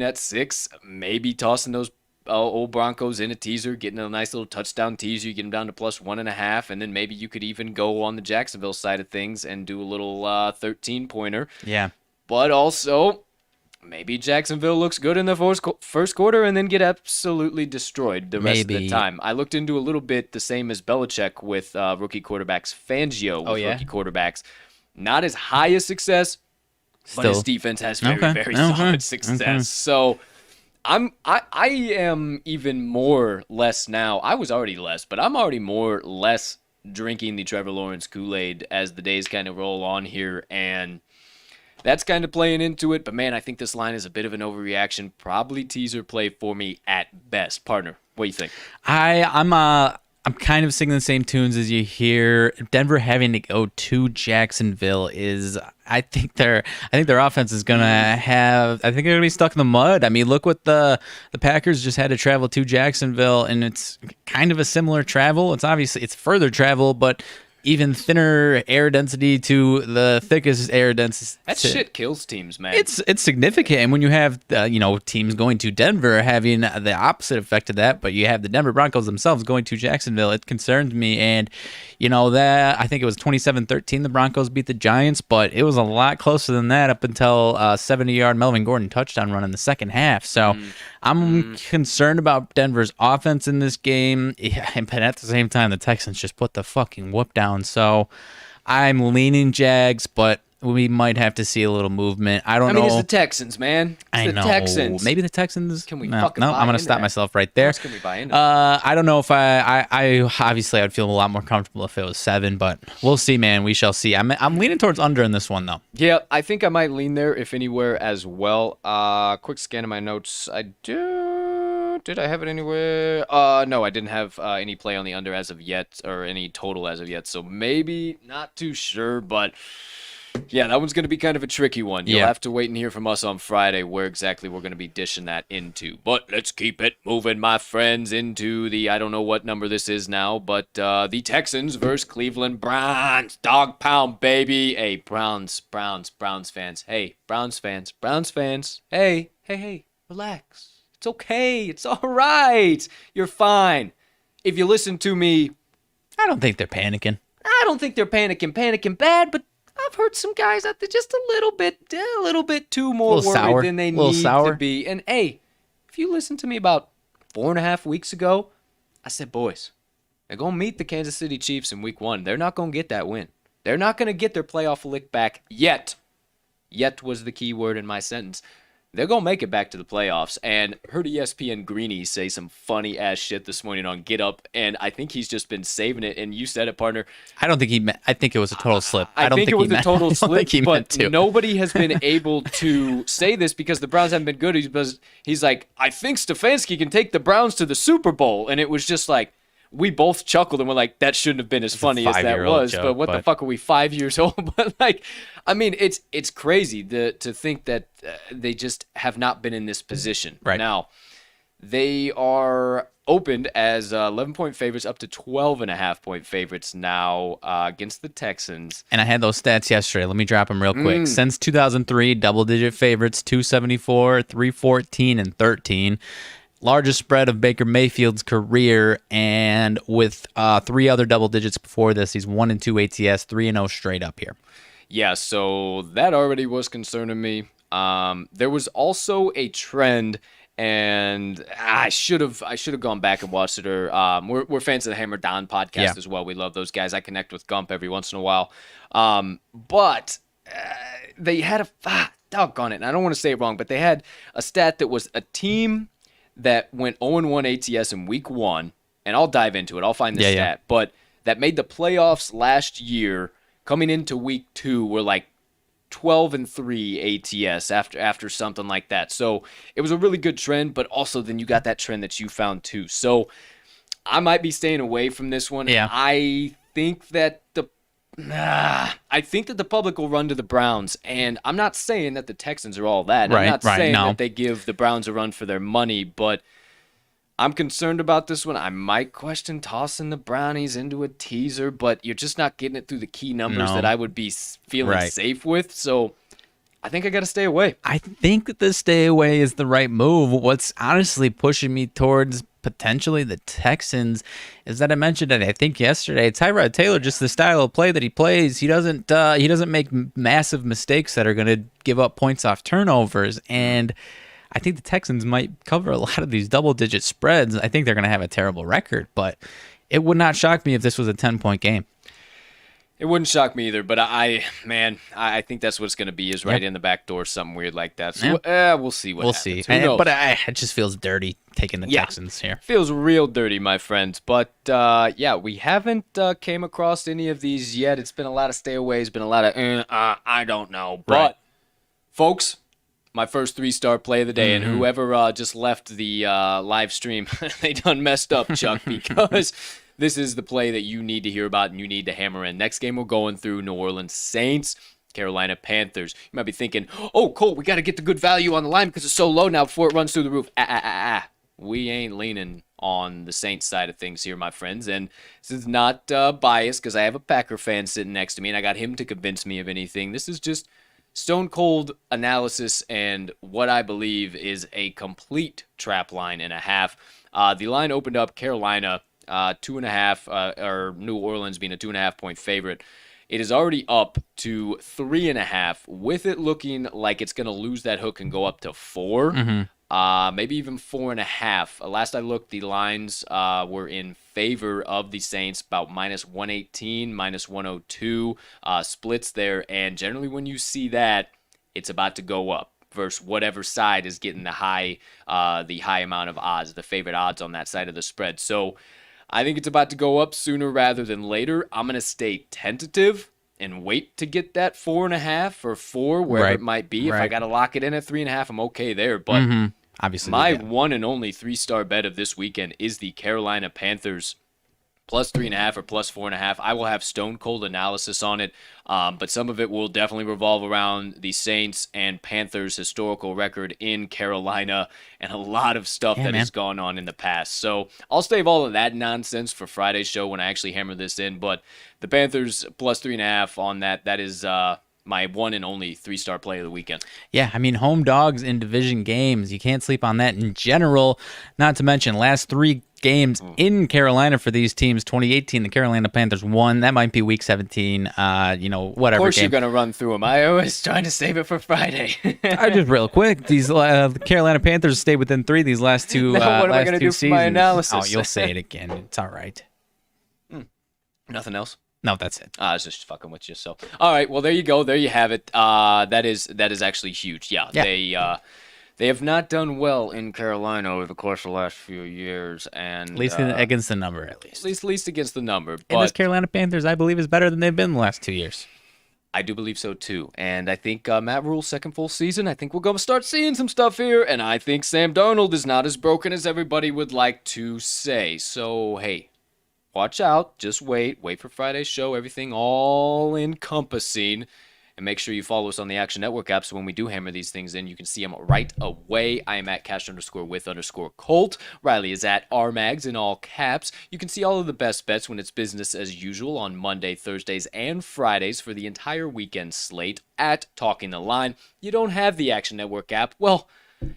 at 6, maybe tossing those old Broncos in a teaser, getting a nice little touchdown teaser. You get them down to +1.5, and then maybe you could even go on the Jacksonville side of things and do a little 13-pointer. Yeah. But also, maybe Jacksonville looks good in the first quarter and then get absolutely destroyed the rest of the time. I looked into a little bit the same as Belichick with rookie quarterbacks, Fangio with rookie quarterbers. Not as high as success, but his defense has very solid success. Okay. So I am even more less now. I was already less, but I'm already less drinking the Trevor Lawrence Kool-Aid as the days kind of roll on here, and that's kind of playing into it. But man, I think this line is a bit of an overreaction. Probably teaser play for me at best. Partner, what do you think? I'm kind of singing the same tunes as you hear. Denver having to go to Jacksonville is, I think their offense is gonna have. I think they're gonna be stuck in the mud. I mean, look what the Packers just had to travel to Jacksonville, and it's kind of a similar travel. It's further travel, but even thinner air density to the thickest air density. That shit kills teams, man. It's significant. And when you have teams going to Denver having the opposite effect of that, but you have the Denver Broncos themselves going to Jacksonville, it concerns me. And that I think it was 27-13 the Broncos beat the Giants, but it was a lot closer than that up until 70-yard Melvin Gordon touchdown run in the second half. So I'm concerned about Denver's offense in this game, but at the same time, the Texans just put the fucking whoop down. So I'm leaning Jags, but we might have to see a little movement. I don't know. It's the Texans, man. It's the Texans. Maybe the Texans. Can we no, fucking no, buy I'm going to into stop that? myself right there. What else can we buy into? I don't know if I obviously I'd feel a lot more comfortable if it was 7, but we'll see, man. We shall see. I'm leaning towards under in this one, though. Yeah, I think I might lean there, if anywhere, as well. Quick scan of my notes. Did I have it anywhere? No, I didn't have any play on the under as of yet, or any total as of yet. So maybe, not too sure, but Yeah, that one's going to be kind of a tricky one. You'll Yeah. have to wait and hear from us on Friday where exactly we're going to be dishing that into. But let's keep it moving, my friends, into the, I don't know what number this is now, but the Texans versus Cleveland Browns. Dog pound, baby. Hey, Browns fans. Hey, Browns fans. Hey, relax. It's okay. It's all right. You're fine. If you listen to me, I don't think they're panicking. I don't think they're panicking bad, but I've heard some guys out there just a little bit too more worried sour. than they Little need sour. to be. And hey, if you listened to me about 4.5 weeks ago, I said, boys, they're going to meet the Kansas City Chiefs in week 1. They're not going to get that win. They're not going to get their playoff lick back yet. Yet was the key word in my sentence. They're going to make it back to the playoffs. And heard ESPN Greeny say some funny ass shit this morning on Get Up, and I think he's just been saving it. And you said it, partner. I don't think he meant. I think it was a total slip. I don't think it was he a meant, total I don't slip, think he meant but to. nobody has been able to say this because the Browns haven't been good. He's like, I think Stefanski can take the Browns to the Super Bowl. And it was just like, we both chuckled and we're like, that shouldn't have been as funny as that 5-year-old was. joke, but what the fuck are we, 5 years old? But like, I mean, it's crazy to think that they just have not been in this position. Right. Now, they are opened as 11-point favorites up to 12.5-point favorites now against the Texans. And I had those stats yesterday. Let me drop them real quick. Since 2003, double-digit favorites, 274, 314, and 13. Largest spread of Baker Mayfield's career, and with 3 other double digits before this, he's 1-2 ATS, 3-0 straight up here. Yeah, so that already was concerning me. There was also a trend, and I should have gone back and watched it. Or we're fans of the Hammer Don podcast as well. We love those guys. I connect with Gump every once in a while. But they had doggone it, and I don't want to say it wrong, but they had a stat that was a team that went 0-1 ATS in week 1, and I'll dive into it. I'll find the stat, but that made the playoffs last year. Coming into week 2, were like 12-3 ATS after something like that. So it was a really good trend, but also then you got that trend that you found too. So I might be staying away from this one. Yeah. I think that the public will run to the Browns, and I'm not saying that the Texans are all that. I'm not saying that they give the Browns a run for their money, but I'm concerned about this one. I might question tossing the Brownies into a teaser, but you're just not getting it through the key numbers that I would be feeling safe with. So I think I got to stay away. I think that the stay away is the right move. What's honestly pushing me towards potentially the Texans is that I mentioned it, I think yesterday, Tyrod Taylor, just the style of play that he plays, he doesn't make massive mistakes that are going to give up points off turnovers. And I think the Texans might cover a lot of these double-digit spreads. I think they're going to have a terrible record, but it would not shock me if this was a 10-point game. It wouldn't shock me either, but I think that's what it's going to be, is right in the back door, something weird like that. So we'll see what happens. We'll see. But it just feels dirty taking the Texans here. Feels real dirty, my friends. But we haven't came across any of these yet. It's been a lot of stay away. It's been a lot of I don't know. But folks, my first 3-star play of the day, and whoever just left the live stream, they done messed up, Chuck, because this is the play that you need to hear about and you need to hammer in. Next game, we're going through New Orleans Saints, Carolina Panthers. You might be thinking, oh, Colt, we got to get the good value on the line because it's so low now before it runs through the roof. We ain't leaning on the Saints side of things here, my friends. And this is not biased because I have a Packer fan sitting next to me, and I got him to convince me of anything. This is just stone cold analysis and what I believe is a complete trap line and a half. The line opened up Carolina 2.5, or New Orleans being a 2.5-point favorite. It is already up to 3.5, with it looking like it's going to lose that hook and go up to 4, maybe even 4.5. Last I looked, the lines were in favor of the Saints, about -118, -102 splits there. And generally when you see that, it's about to go up versus whatever side is getting the high amount of odds, the favorite odds on that side of the spread. So I think it's about to go up sooner rather than later. I'm going to stay tentative and wait to get that 4.5 or 4, wherever it might be. If I got to lock it in at 3.5, I'm okay there. But obviously, my one and only 3-star bet of this weekend is the Carolina Panthers plus 3.5 or plus 4.5. I will have stone cold analysis on it, but some of it will definitely revolve around the Saints and Panthers historical record in Carolina and a lot of stuff has gone on in the past. So I'll save all of that nonsense for Friday's show when I actually hammer this in, but the Panthers plus 3.5 on that is my one and only 3-star play of the weekend. Yeah, I mean, home dogs in division games, you can't sleep on that in general. Not to mention, last 3 games in Carolina for these teams. 2018, the Carolina Panthers won. That might be week 17, whatever. Of course game. You're going to run through them. I always trying to save it for Friday. I just real quick, these the Carolina Panthers stayed within 3 these last 2 what am I going to do for my analysis? Oh, you'll say it again. It's all right. Nothing else? No, that's it. I was just fucking with you. So, all right. Well, there you go. There you have it. That is actually huge. Yeah. They have not done well in Carolina over the course of the last few years, and at least against the number, at least against the number. But and this Carolina Panthers, I believe, is better than they've been the last 2 years. I do believe so too, and I think Matt Rule's second full season, I think we're going to start seeing some stuff here, and I think Sam Darnold is not as broken as everybody would like to say. So hey. Watch out. Just wait for Friday's show. Everything all encompassing. And make sure you follow us on the Action Network app so when we do hammer these things in, you can see them right away. I am at cash_with_Colt. Riley is at RMags in all caps. You can see all of the best bets when it's business as usual on Monday, Thursdays, and Fridays for the entire weekend slate at Talking the Line. You don't have the Action Network app? Well,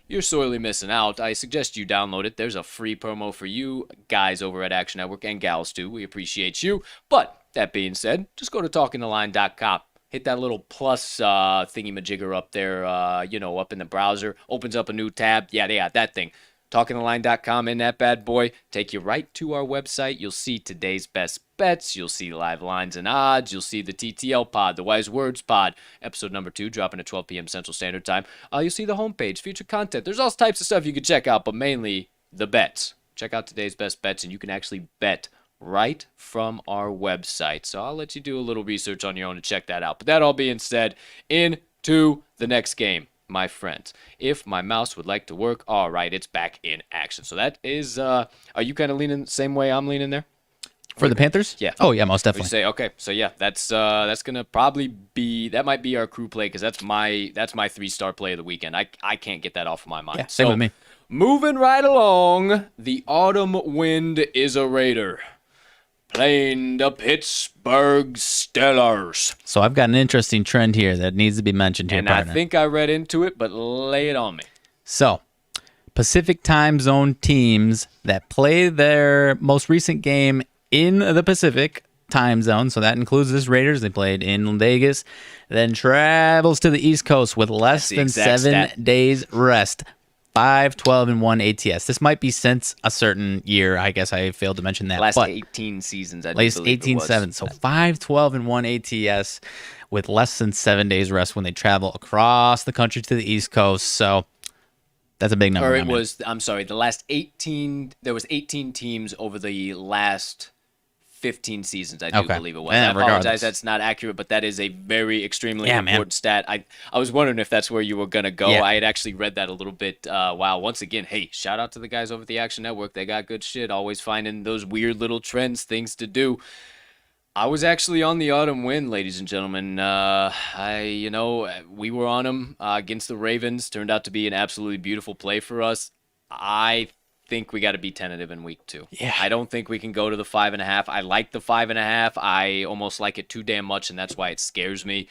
you're sorely missing out. I suggest you download it. There's a free promo for you guys over at Action Network and gals too. We appreciate you. But that being said, just go to talkingtheline.com. Hit that little plus thingy-majigger up there, up in the browser. Opens up a new tab. Yeah, they got that thing. TalkingTheLine.com in that bad boy. Take you right to our website. You'll see today's best bets. You'll see live lines and odds. You'll see the TTL Pod, the Wise Words Pod, episode number 2, dropping at 12 p.m. Central Standard Time. You'll see the homepage, featured content. There's all types of stuff you can check out, but mainly the bets. Check out today's best bets, and you can actually bet right from our website. So I'll let you do a little research on your own to check that out. But that all being said, into the next game. My friends, if my mouse would like to work, all right, it's back in action. So that is, are you kind of leaning the same way I'm leaning there? For the Panthers? Yeah. Oh, yeah, most definitely. You say, okay, so yeah, that's going to probably be, that might be our crew play because that's my 3-star play of the weekend. I can't get that off of my mind. Yeah, same with me. Moving right along, the autumn wind is a Raider. Playing the Pittsburgh Steelers. So I've got an interesting trend here that needs to be mentioned here, and partner. I think I read into it, but lay it on me. So, Pacific time zone teams that play their most recent game in the Pacific time zone, so that includes this Raiders. They played in Vegas, then travels to the East Coast with less than 7 days rest. 5-12-1 ATS. This might be since a certain year. I guess I failed to mention that. Last 18 seasons. Last 18-7. So 5-12-1 ATS with less than 7 days rest when they travel across the country to the East Coast. So that's a big number. Or it was, I'm sorry, the last 18, there was 18 teams over the last 15 seasons, I do believe it was. I apologize, that's not accurate, but that is a very extremely important stat. I was wondering if that's where you were going to go. I had actually read that a little bit. Wow, once again, hey, shout out to the guys over at the Action Network. They got good shit, always finding those weird little trends, things to do. I was actually on the autumn wind, ladies and gentlemen. We were on them against the Ravens. Turned out to be an absolutely beautiful play for us. I think we got to be tentative in week 2. Yeah. I don't think we can go to the 5.5. I like the 5.5. I almost like it too damn much, and that's why it scares me.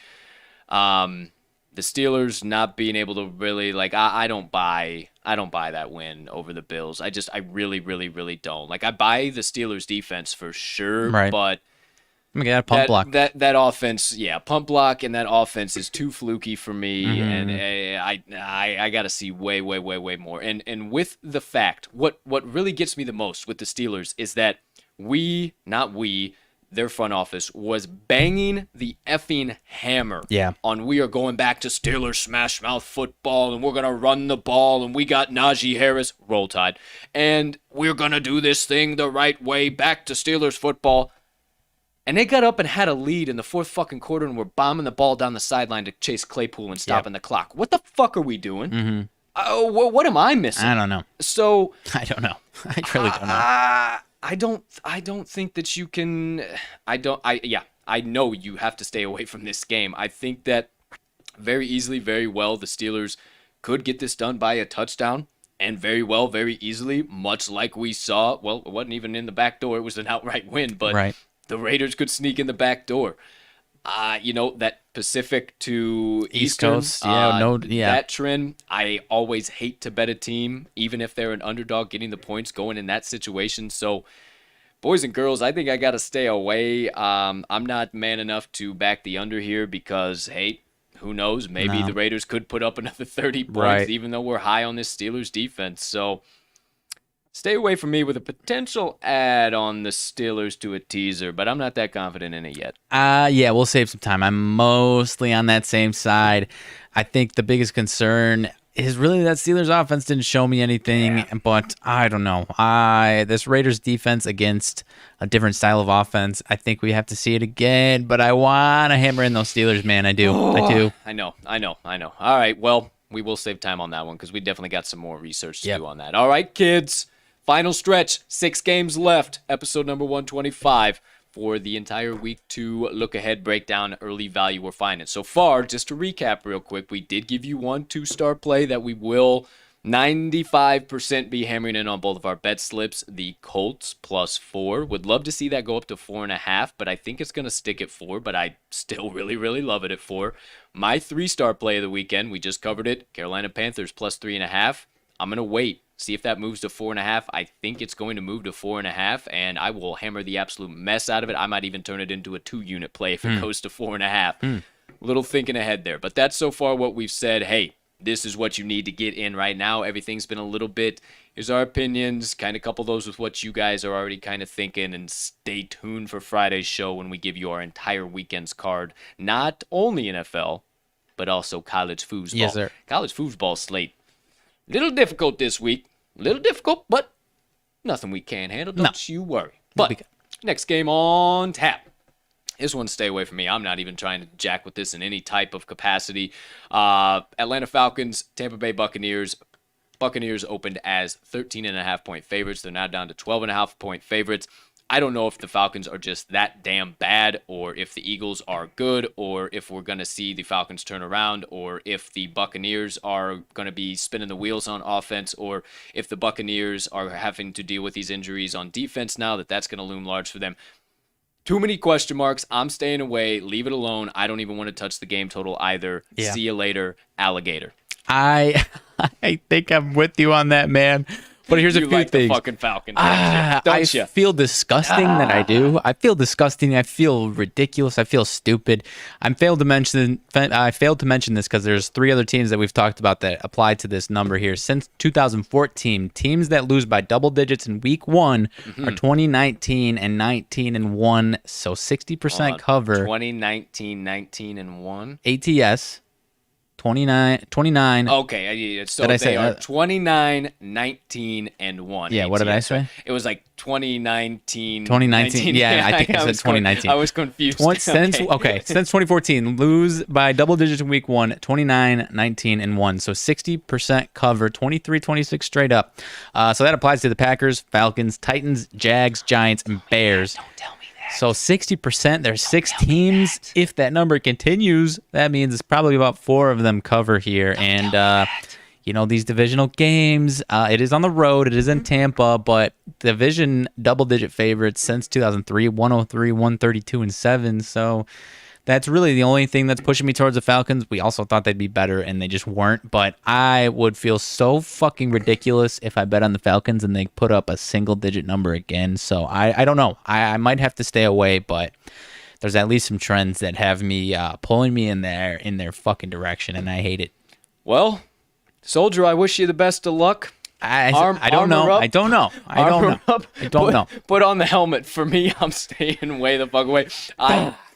The Steelers not being able to really I don't buy that win over the Bills. I really, really, really don't. I buy the Steelers defense for sure, right. But pump block. That offense, pump block, and that offense is too fluky for me, and I got to see way more. And with the fact, what really gets me the most with the Steelers is that their front office was banging the effing hammer on we are going back to Steelers smash mouth football, and we're going to run the ball, and we got Najee Harris, Roll Tide, and we're going to do this thing the right way, back to Steelers football. And they got up and had a lead in the fourth fucking quarter and were bombing the ball down the sideline to chase Claypool and stopping the clock. What the fuck are we doing? What am I missing? I don't know. So I don't know. I really don't know. I don't think that you can. I know you have to stay away from this game. I think that very easily, very well, the Steelers could get this done by a touchdown, and very well, very easily, much like we saw. Well, it wasn't even in the back door; it was an outright win. But the Raiders could sneak in the back door. That Pacific to East Eastern, Coast, that trend. I always hate to bet a team, even if they're an underdog, getting the points going in that situation. So, boys and girls, I think I got to stay away. I'm not man enough to back the under here because, hey, who knows? Maybe the Raiders could put up another 30 points, even though we're high on this Steelers defense. So, stay away from me with a potential add on the Steelers to a teaser, but I'm not that confident in it yet. Yeah, we'll save some time. I'm mostly on that same side. I think the biggest concern is really that Steelers offense didn't show me anything, but I don't know. This Raiders defense against a different style of offense, I think we have to see it again, but I want to hammer in those Steelers, man. I do. I know. All right, well, we will save time on that one because we definitely got some more research to do on that. All right, kids. Final stretch, 6 games left, episode number 125 for the entire week 2 look-ahead breakdown, early value we're finding. So far, just to recap real quick, we did give you 1 2-star play that we will 95% be hammering in on both of our bet slips. The Colts +4. Would love to see that go up to 4.5, but I think it's going to stick at 4, but I still really, really love it at 4. My 3-star play of the weekend, we just covered it, Carolina Panthers +3.5. I'm going to wait. See if that moves to 4.5. I think it's going to move to 4.5, and I will hammer the absolute mess out of it. I might even turn it into a 2-unit play if it goes to 4.5. Little thinking ahead there. But that's so far what we've said. Hey, this is what you need to get in right now. Everything's been a little bit, here's our opinions, kind of couple those with what you guys are already kind of thinking, and stay tuned for Friday's show when we give you our entire weekend's card. Not only NFL, but also college foosball. Yes, sir. College foosball slate. Little difficult this week. Little difficult, but nothing we can't handle. Don't you worry. But next game on tap. This one, stay away from me. I'm not even trying to jack with this in any type of capacity. Atlanta Falcons, Tampa Bay Buccaneers. Buccaneers opened as 13.5-point favorites. They're now down to 12.5-point favorites. I don't know if the Falcons are just that damn bad, or if the Eagles are good, or if we're going to see the Falcons turn around, or if the Buccaneers are going to be spinning the wheels on offense, or if the Buccaneers are having to deal with these injuries on defense now, that's going to loom large for them. Too many question marks. I'm staying away. Leave it alone. I don't even want to touch the game total either. Yeah. See you later, alligator. I think I'm with you on that, man. But here's a few like things. The fucking Falcons, don't you? I feel disgusting that I do. I feel disgusting. I feel ridiculous. I feel stupid. I failed to mention this because there's 3 other teams that we've talked about that apply to this number here. Since 2014, teams that lose by double digits in week 1 are 2019 and 19-1. So 60% cover. 2019, 19-1. ATS. 29. Okay, so did I say are 29, 19, and 1. Yeah, what did I say? It was like 2019. 2019. Yeah, I think I said 2019. I was confused. Since 2014, lose by double digits in week 1, 29, 19, and 1. So 60% cover, 23-26 straight up. So that applies to the Packers, Falcons, Titans, Jags, Giants, and Bears. Don't tell me that. So 60%, there's 6 teams. If that number continues, that means it's probably about 4 of them cover here. And, these divisional games, it is on the road. It is in Tampa, but division double-digit favorites since 2003, 103, 132, and 7. So that's really the only thing that's pushing me towards the Falcons. We also thought they'd be better, and they just weren't. But I would feel so fucking ridiculous if I bet on the Falcons and they put up a single-digit number again. So I don't know. I might have to stay away, but there's at least some trends that have me pulling me in their fucking direction, and I hate it. Well, Soldier, I wish you the best of luck. I don't know. I don't know. Put on the helmet. For me, I'm staying way the fuck away.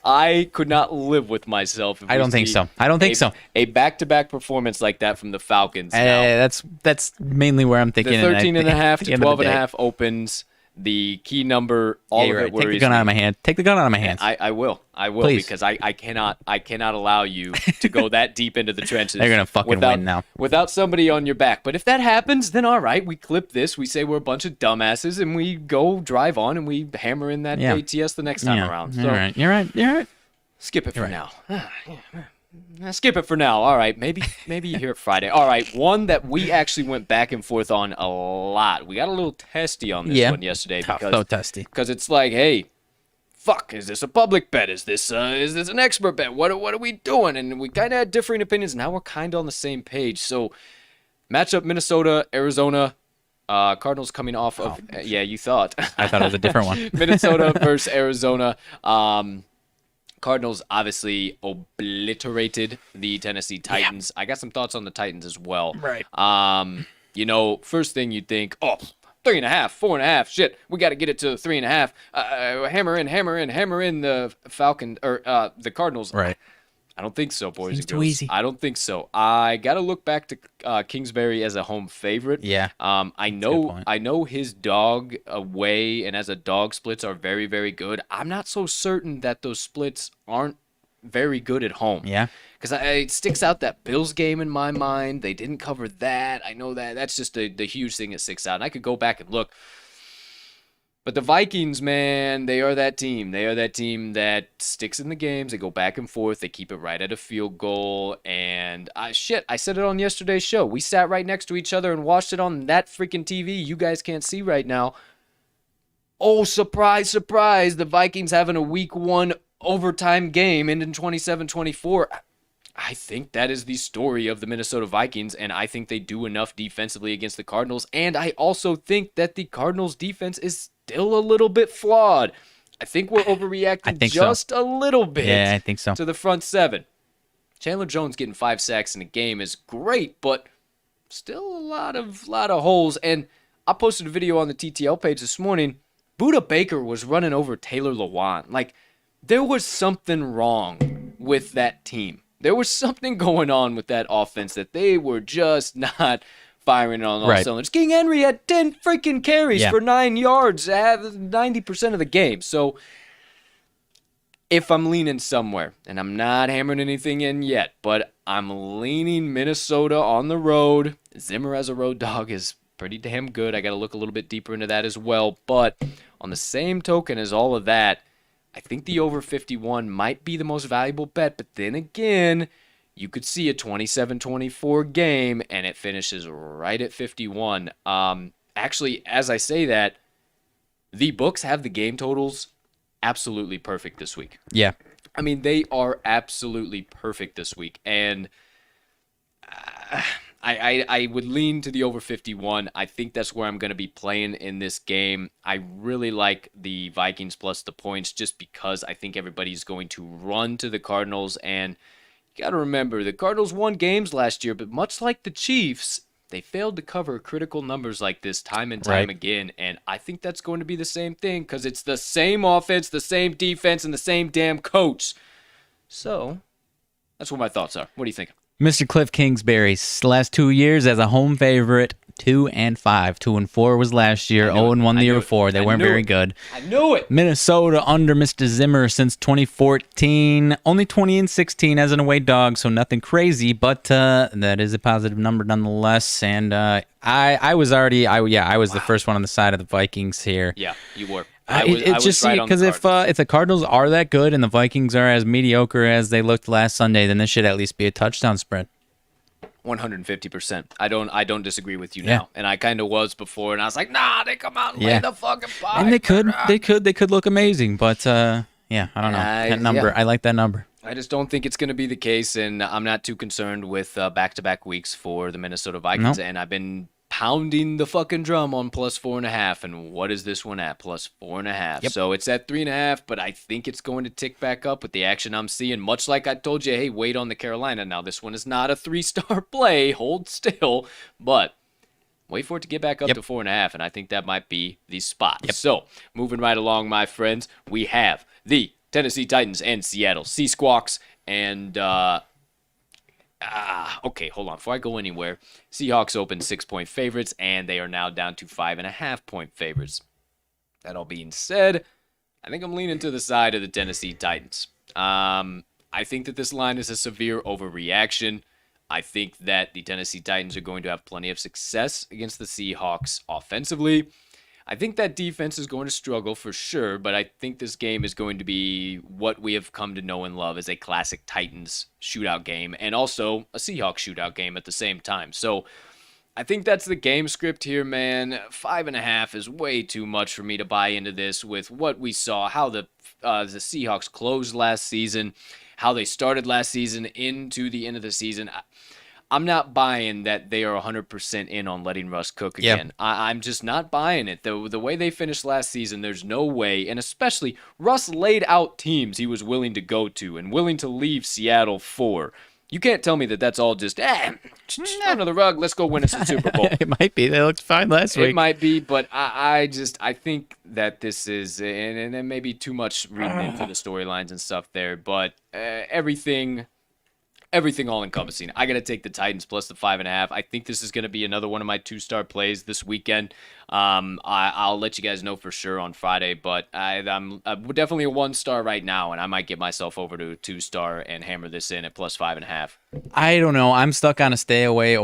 I could not live with myself. If I don't think so. A back-to-back performance like that from the Falcons. That's mainly where I'm thinking. The 13.5 to 12.5 opens. The key number, all of it worries Take the gun out of my hand. Take the gun out of my hands. I will. Please. Because I cannot allow you to go that deep into the trenches. They're gonna fucking win now. Without somebody on your back. But if that happens, then all right, we clip this, we say we're a bunch of dumbasses, and we go drive on and we hammer in that ATS the next time around. So You're right. skip it for now. Skip it for now. All right, maybe you hear it Friday. All right, one that we actually went back and forth on a lot. We got a little testy on this one yesterday so testy. because it's like, hey, fuck, is this a public bet? Is this an expert bet? What are we doing? And we kind of had differing opinions. Now we're kind of on the same page. So matchup Minnesota, Arizona. Cardinals coming off of you thought. I thought it was a different one. Minnesota versus Arizona. Cardinals obviously obliterated the Tennessee Titans. I got some thoughts on the Titans as well. Right. First thing you'd think, 3.5, 4.5, shit, we got to get it to 3.5. Hammer in the Falcon or the Cardinals. Right. I don't think so, boys Seems and too girls. easy. I don't think so. I got to look back to Kingsbury as a home favorite. Yeah. I know his dog away and as a dog splits are very, very good. I'm not so certain that those splits aren't very good at home. Yeah. Because it sticks out that Bills game in my mind. They didn't cover that. I know that's just the huge thing that sticks out. And I could go back and look. But the Vikings, man, they are that team. They are that team that sticks in the games. They go back and forth. They keep it right at a field goal. And I said it on yesterday's show. We sat right next to each other and watched it on that freaking TV you guys can't see right now. Oh, surprise, surprise. The Vikings having a week 1 overtime game ending 27-24. I think that is the story of the Minnesota Vikings, and I think they do enough defensively against the Cardinals. And I also think that the Cardinals' defense is still a little bit flawed. I think we're overreacting just a little bit. Yeah, I think so. To the front seven. Chandler Jones getting 5 sacks in a game is great, but still a lot of holes. And I posted a video on the TTL page this morning. Budda Baker was running over Taylor Lewan. Like, there was something wrong with that team. There was something going on with that offense that they were just not firing on all cylinders. King Henry had 10 freaking carries for 9 yards, 90% of the game. So if I'm leaning somewhere, and I'm not hammering anything in yet, but I'm leaning Minnesota on the road. Zimmer as a road dog is pretty damn good. I got to look a little bit deeper into that as well. But on the same token as all of that, I think the over 51 might be the most valuable bet, but then again, you could see a 27-24 game, and it finishes right at 51. Actually, as I say that, the books have the game totals absolutely perfect this week. Yeah. I mean, they are absolutely perfect this week, and I would lean to the over 51. I think that's where I'm going to be playing in this game. I really like the Vikings plus the points just because I think everybody's going to run to the Cardinals. And you got to remember, the Cardinals won games last year, but much like the Chiefs, they failed to cover critical numbers like this time and time again. And I think that's going to be the same thing because it's the same offense, the same defense, and the same damn coach. So that's what my thoughts are. What do you think? Mr. Cliff Kingsbury's last 2 years as a home favorite, 2-5. 2-4 was last year, 0-1 the year before. They weren't very good. I knew it. Minnesota under Mr. Zimmer since 2014. Only 20-16 as an away dog, so nothing crazy, but that is a positive number nonetheless. And I was the first one on the side of the Vikings here. Yeah, you were. It's just because if the Cardinals are that good and the Vikings are as mediocre as they looked last Sunday, then this should at least be a touchdown spread. 150%. I don't disagree with you now, and I kind of was before, and I was like, nah, they come out and lay the fucking pipe. And they could look amazing, but I don't know that number. I like that number. I just don't think it's going to be the case, and I'm not too concerned with back-to-back weeks for the Minnesota Vikings, and I've been pounding the fucking drum on plus 4.5, and what is this one at? Plus 4.5. Yep. So it's at 3.5, but I think it's going to tick back up with the action I'm seeing. Much like I told you, hey, wait on the Carolina. Now this one is not a 3-star play, hold still, but wait for it to get back up to 4.5, and I think that might be the spot. Yep. So moving right along, my friends, we have the Tennessee Titans and Seattle Sea Squawks, and okay, hold on. Before I go anywhere, Seahawks opened 6-point favorites, and they are now down to 5.5-point favorites. That all being said, I think I'm leaning to the side of the Tennessee Titans. I think that this line is a severe overreaction. I think that the Tennessee Titans are going to have plenty of success against the Seahawks offensively. I think that defense is going to struggle for sure, but I think this game is going to be what we have come to know and love as a classic Titans shootout game and also a Seahawks shootout game at the same time. So I think that's the game script here, man. 5.5 is way too much for me to buy into this with what we saw, how the Seahawks closed last season, how they started last season into the end of the season. I'm not buying that they are 100% in on letting Russ cook again. Yep. I'm just not buying it. The way they finished last season, there's no way, and especially Russ laid out teams he was willing to go to and willing to leave Seattle for. You can't tell me that that's all just, under the rug, let's go win us a Super Bowl. It might be. They looked fine last week. It might be, but I think that this is, and then maybe too much reading into the storylines and stuff there, but everything all-encompassing. I got to take the Titans plus the 5.5. I think this is going to be another one of my 2-star plays this weekend. I'll let you guys know for sure on Friday, but I'm definitely a 1-star right now, and I might get myself over to a 2-star and hammer this in at plus 5.5. I don't know. I'm stuck on a stay away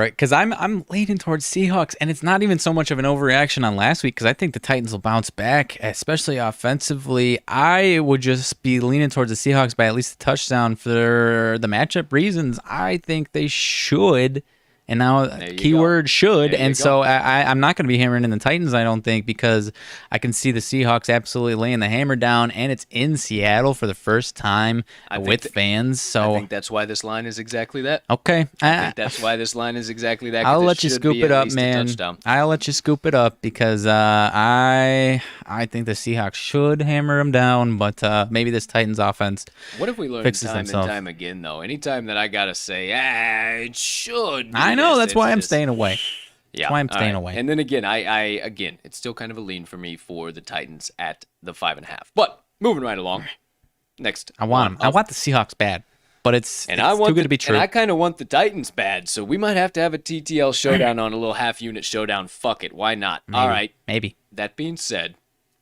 because I'm leaning towards Seahawks, and it's not even so much of an overreaction on last week because I think the Titans will bounce back, especially offensively. I would just be leaning towards the Seahawks by at least a touchdown for the matchup reasons. I think they should. And now, keyword should, and so I'm not going to be hammering in the Titans, I don't think, because I can see the Seahawks absolutely laying the hammer down, and it's in Seattle for the first time with fans. So I think that's why this line is exactly that. Okay. I think that's why this line is exactly that. I'll let you scoop it up, man. I'll let you scoop it up because I think the Seahawks should hammer them down, but maybe this Titans offense What if we learn time and time again, though? Anytime that I got to say, it should be. No, that's why I'm staying away. Yeah, that's why I'm staying away. And then again, it's still kind of a lean for me for the Titans at the 5.5. But moving right along, next, I want them. I want the Seahawks bad, but it's too good to be true. And I kind of want the Titans bad, so we might have to have a TTL showdown on a little half-unit showdown. Fuck it, why not? Maybe, all right, maybe. That being said,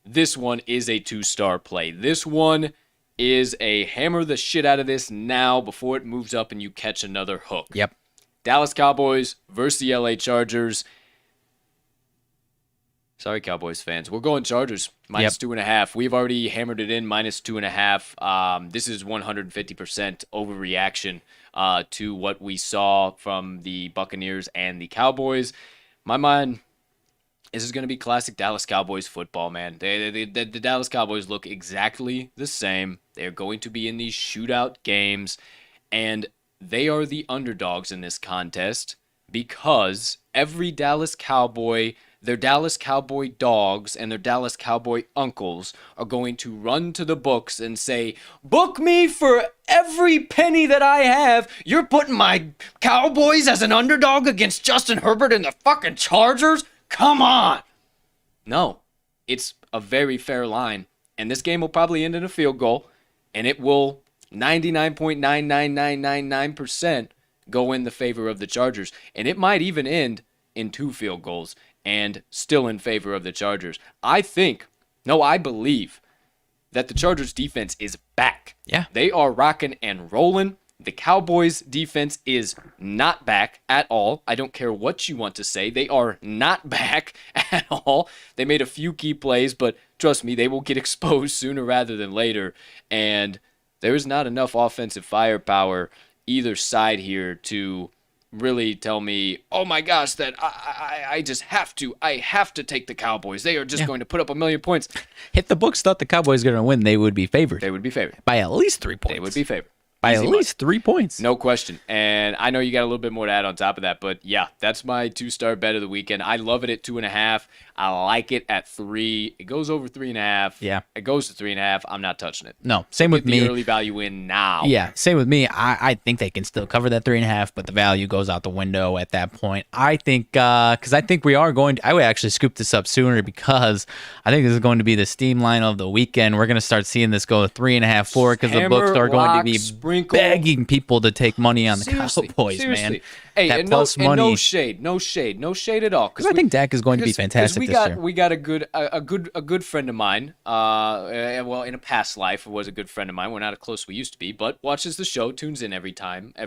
this one is a 2-star play. This one is a hammer the shit out of this now before it moves up and you catch another hook. Yep. Dallas Cowboys versus the LA Chargers. Sorry, Cowboys fans. We're going Chargers. Minus 2.5. We've already hammered it in minus 2.5. This is 150% overreaction to what we saw from the Buccaneers and the Cowboys. My mind, this is going to be classic Dallas Cowboys football, man. The Dallas Cowboys look exactly the same. They're going to be in these shootout games, and they are the underdogs in this contest because every Dallas Cowboy, their Dallas Cowboy dogs, and their Dallas Cowboy uncles are going to run to the books and say, book me for every penny that I have. You're putting my Cowboys as an underdog against Justin Herbert and the fucking Chargers? Come on. No, it's a very fair line, and this game will probably end in a field goal, and it will 99.99999% go in the favor of the Chargers. And it might even end in 2 field goals and still in favor of the Chargers. I believe that the Chargers defense is back. Yeah. They are rocking and rolling. The Cowboys defense is not back at all. I don't care what you want to say. They are not back at all. They made a few key plays, but trust me, they will get exposed sooner rather than later. And there is not enough offensive firepower either side here to really tell me, oh my gosh, that I just have to take the Cowboys. They are just going to put up 1 million points. If the books thought the Cowboys were going to win, they would be favored. They would be favored. By at least 3 points. They would be favored. By at least 3 points. No question. And I know you got a little bit more to add on top of that, but yeah, that's my 2-star bet of the weekend. I love it at 2.5. I like it at 3. It goes over 3.5. Yeah. It goes to 3.5. I'm not touching it. No, same with me. Get the early value in now. Yeah, same with me. I think they can still cover that 3.5, but the value goes out the window at that point. I think, because I think we are going to, I would actually scoop this up sooner because I think this is going to be the steam line of the weekend. We're going to start seeing this go to 3.5, 4 because the books are going to be sprinkle. begging people to take money on the Seriously, Cowboys, seriously. man. Hey, That and plus money. no shade at all. I think Dak is going to be fantastic this year. We got a good friend of mine. Well, in a past life, was a good friend of mine. We're not as close as we used to be, but watches the show, tunes in every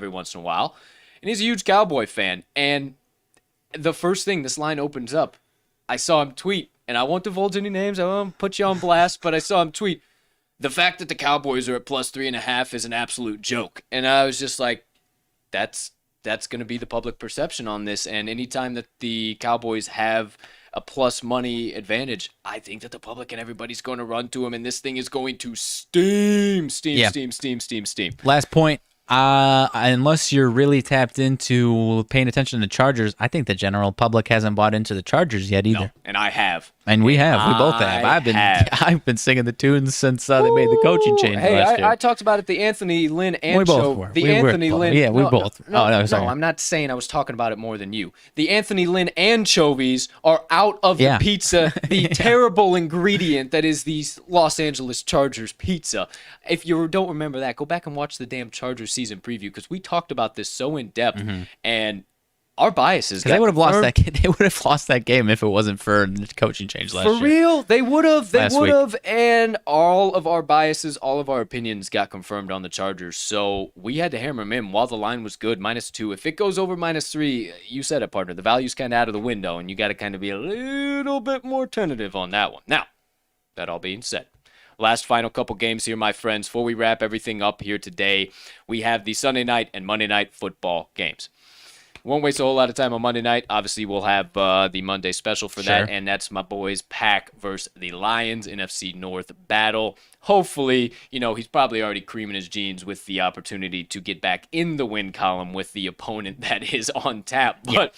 once in a while, and he's a huge Cowboy fan. And the first thing this line opens up, I saw him tweet, and I won't divulge any names. I won't put you on blast, but I saw him tweet, the fact that the Cowboys are at plus 3.5 is an absolute joke. And I was just like, that's going to be the public perception on this. And anytime that the Cowboys have a plus money advantage, I think that the public and everybody's going to run to them, and this thing is going to steam. Last point. Unless you're really tapped into paying attention to the Chargers, I think the general public hasn't bought into the Chargers yet either. No, and I have. And we have. We both have. I've been singing the tunes since they made the coaching change last year. I talked about it. The Anthony Lynn and we both were. Lynn. Yeah, we both. No, I'm not saying I was talking about it more than you. The Anthony Lynn anchovies are out of the pizza. The terrible ingredient that is the Los Angeles Chargers pizza. If you don't remember that, go back and watch the damn Chargers season preview, because we talked about this so in depth, and our biases. They would have lost that. They would have lost that game if it wasn't for the coaching change last year. For real, they would have. They would have, and all of our biases, all of our opinions got confirmed on the Chargers. So we had to hammer them in while the line was good, -2. If it goes over -3, you said it, partner. The value's kind of out of the window, and you got to kind of be a little bit more tentative on that one. Now, that all being said, last final couple games here, my friends. Before we wrap everything up here today, we have the Sunday night and Monday night football games. Won't waste a whole lot of time on Monday night. Obviously, we'll have the Monday special for that, and that's my boys Pack versus the Lions, NFC North battle. Hopefully, he's probably already creaming his jeans with the opportunity to get back in the win column with the opponent that is on tap. But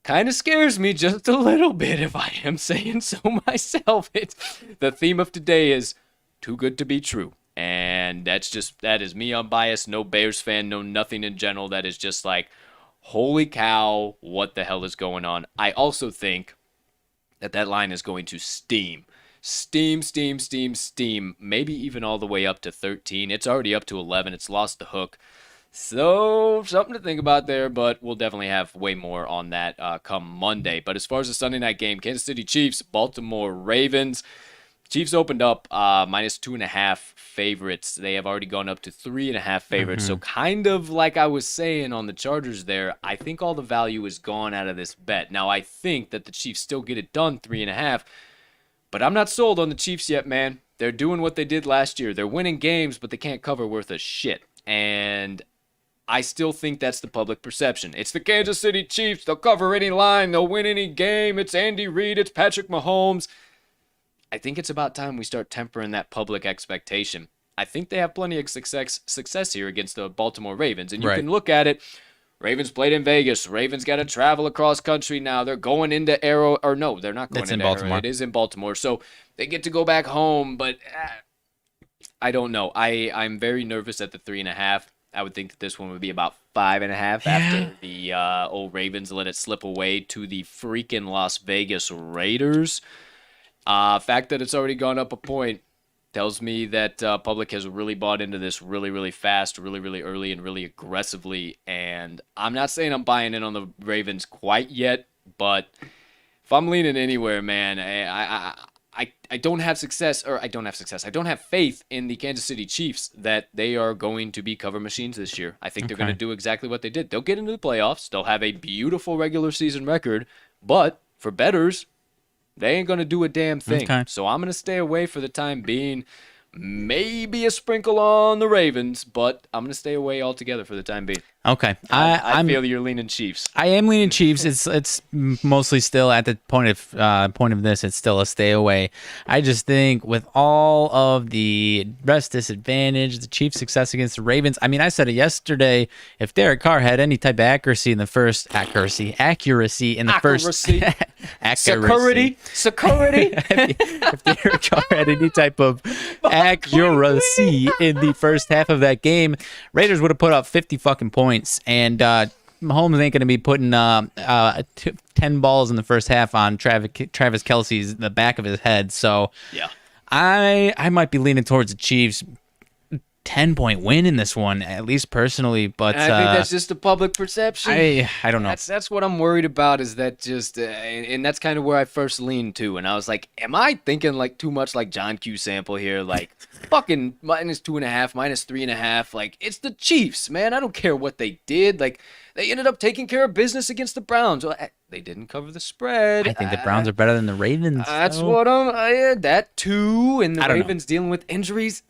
kind of scares me just a little bit, if I am saying so myself. The theme of today is too good to be true. And that is me unbiased, no Bears fan, no nothing in general. That is just like, holy cow, what the hell is going on? I also think that line is going to steam, maybe even all the way up to 13. It's already up to 11. It's lost the hook. So something to think about there, but we'll definitely have way more on that come Monday. But as far as the Sunday night game, Kansas City Chiefs, Baltimore Ravens. Chiefs opened up -2.5 favorites. They have already gone up to 3.5 favorites. So kind of like I was saying on the Chargers there, I think all the value is gone out of this bet. Now, I think that the Chiefs still get it done 3.5, but I'm not sold on the Chiefs yet, man. They're doing what they did last year. They're winning games, but they can't cover worth a shit. And I still think that's the public perception. It's the Kansas City Chiefs. They'll cover any line. They'll win any game. It's Andy Reid. It's Patrick Mahomes. I think it's about time we start tempering that public expectation. I think they have plenty of success here against the Baltimore Ravens. And you can look at it. Ravens played in Vegas. Ravens got to travel across country now. They're going into no, they're not going into Baltimore. It is in Baltimore. So they get to go back home. But I don't know. I'm very nervous at the 3.5. I would think that this one would be about 5.5 after the old Ravens let it slip away to the freaking Las Vegas Raiders. Fact that it's already gone up a point tells me that public has really bought into this really, really fast, really, really early, and really aggressively. And I'm not saying I'm buying in on the Ravens quite yet, but if I'm leaning anywhere, man, I don't have success, or I don't have faith in the Kansas City Chiefs that they are going to be cover machines this year. I think they're going to do exactly what they did. They'll get into the playoffs. They'll have a beautiful regular season record, but for bettors, they ain't going to do a damn thing. Okay. So I'm going to stay away for the time being. Maybe a sprinkle on the Ravens, but I'm going to stay away altogether for the time being. Okay. I feel you're leaning Chiefs. I am leaning Chiefs. It's mostly still at the point of this. It's still a stay away. I just think with all of the rest disadvantage, the Chiefs' success against the Ravens. I mean, I said it yesterday. If Derek Carr had any type of accuracy in the first security, if Derek Carr had any type of accuracy in the first half of that game, Raiders would have put up 50 fucking points. And Mahomes ain't going to be putting 10 balls in the first half on Travis Kelce's the back of his head. So yeah, I might be leaning towards the Chiefs. 10-point win in this one, at least personally. But and I think that's just a public perception. I don't know. That's what I'm worried about. Is that just and that's kind of where I first leaned to, and I was like, am I thinking like too much like John Q. Sample here? Like fucking -2.5, -3.5. Like it's the Chiefs, man. I don't care what they did. Like they ended up taking care of business against the Browns. They didn't cover the spread. I think the Browns are better than the Ravens. That's so. what I'm. That too, and the Ravens dealing with injuries.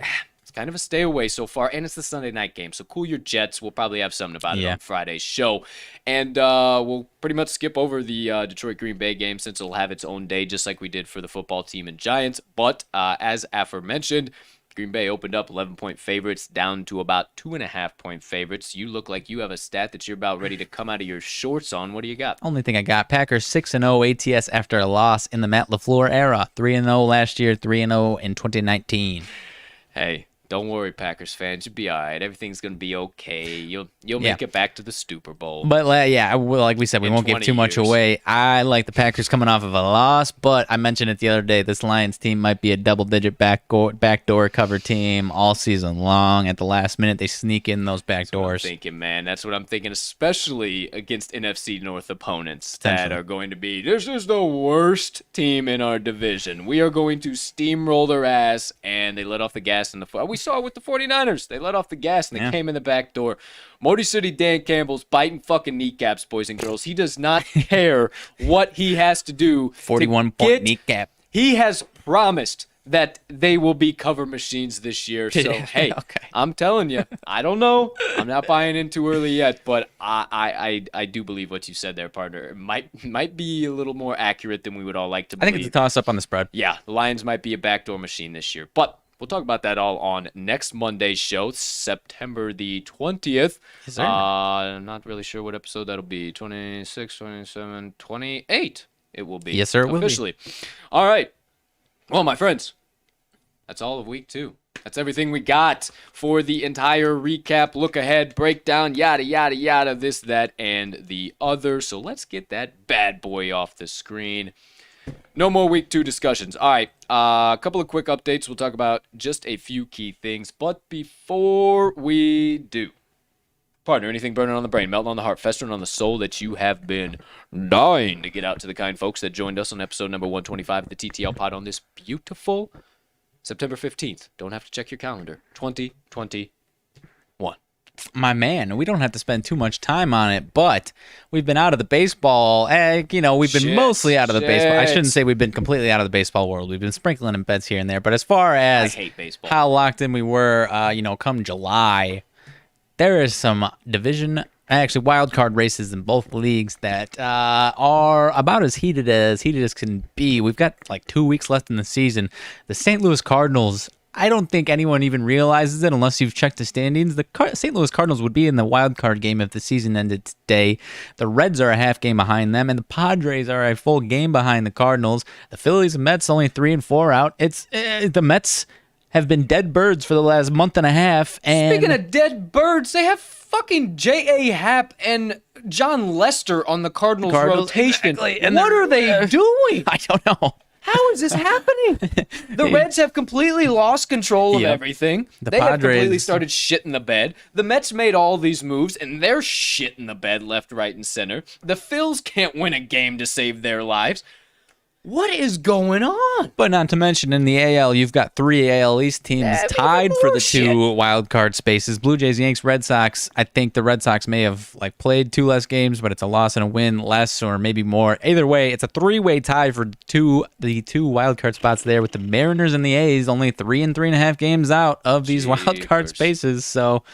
It's kind of a stay away so far, and it's the Sunday night game, so cool your jets. We'll probably have something about it on Friday's show, and we'll pretty much skip over the Detroit-Green Bay game since it'll have its own day, just like we did for the football team and Giants. But as aforementioned, Green Bay opened up 11-point favorites down to about 2.5-point favorites. You look like you have a stat that you're about ready to come out of your shorts on. What do you got? Only thing I got, Packers 6-0 ATS after a loss in the Matt LaFleur era. 3-0 last year, 3-0 in 2019. Hey, don't worry, Packers fans. You'll be all right. Everything's going to be okay. You'll make it back to the Super Bowl. But, like we said, we won't give too much away. I like the Packers coming off of a loss, but I mentioned it the other day. This Lions team might be a double-digit backdoor cover team all season long. At the last minute, they sneak in those back doors. That's what I'm thinking, man. That's what I'm thinking, especially against NFC North opponents that are going to be, this is the worst team in our division. We are going to steamroll their ass, and they let off the gas in the... We saw it with the 49ers. They let off the gas, and they came in the back door. Motor City Dan Campbell's biting fucking kneecaps, boys and girls. He does not care what he has to do. 41-point kneecap. He has promised that they will be cover machines this year. So, hey, I'm telling you, I don't know. I'm not buying in too early yet, but I do believe what you said there, partner. It might be a little more accurate than we would all like to believe. I think it's a toss-up on the spread. Yeah, the Lions might be a backdoor machine this year, but we'll talk about that all on next Monday's show, September the 20th. Yes, sir. I'm not really sure what episode that'll be. 26, 27, 28 it will be. Yes, sir, it officially. will be. All right. Well, my friends, that's all of week 2. That's everything we got for the entire recap, look ahead, breakdown, yada, yada, yada, this, that, and the other. So let's get that bad boy off the screen. No more week 2 discussions. All right, a couple of quick updates. We'll talk about just a few key things. But before we do, partner, anything burning on the brain, melting on the heart, festering on the soul that you have been dying to get out to the kind folks that joined us on episode number 125 of the TTL Pod on this beautiful September 15th. Don't have to check your calendar. 2021. My man, we don't have to spend too much time on it, but we've been out of the baseball. We've been mostly out of the baseball. I shouldn't say we've been completely out of the baseball world. We've been sprinkling in bets here and there. But as far as I hate baseball. How locked in we were, come July, there is some wild card races in both leagues that are about as heated as can be. We've got like 2 weeks left in the season. The St. Louis Cardinals, I don't think anyone even realizes it unless you've checked the standings. The St. Louis Cardinals would be in the wild card game if the season ended today. The Reds are a half game behind them, and the Padres are a full game behind the Cardinals. The Phillies and Mets only 3 and 4 out. The Mets have been dead birds for the last month and a half. And speaking of dead birds, they have fucking J.A. Happ and John Lester on the Cardinals rotation. Exactly. What are they doing? I don't know. How is this happening? The Reds have completely lost control of everything. They have completely started shitting the bed. The Mets made all these moves, and they're shitting the bed left, right, and center. The Phils can't win a game to save their lives. What is going on? But not to mention, in the AL, you've got 3 AL East teams tied for the 2 wild card spaces. Blue Jays, Yanks, Red Sox. I think the Red Sox may have played 2 less games, but it's a loss and a win less, or maybe more. Either way, it's a 3-way tie for the 2 wild card spots there, with the Mariners and the A's only 3 and 3.5 games out of these wild card spaces. So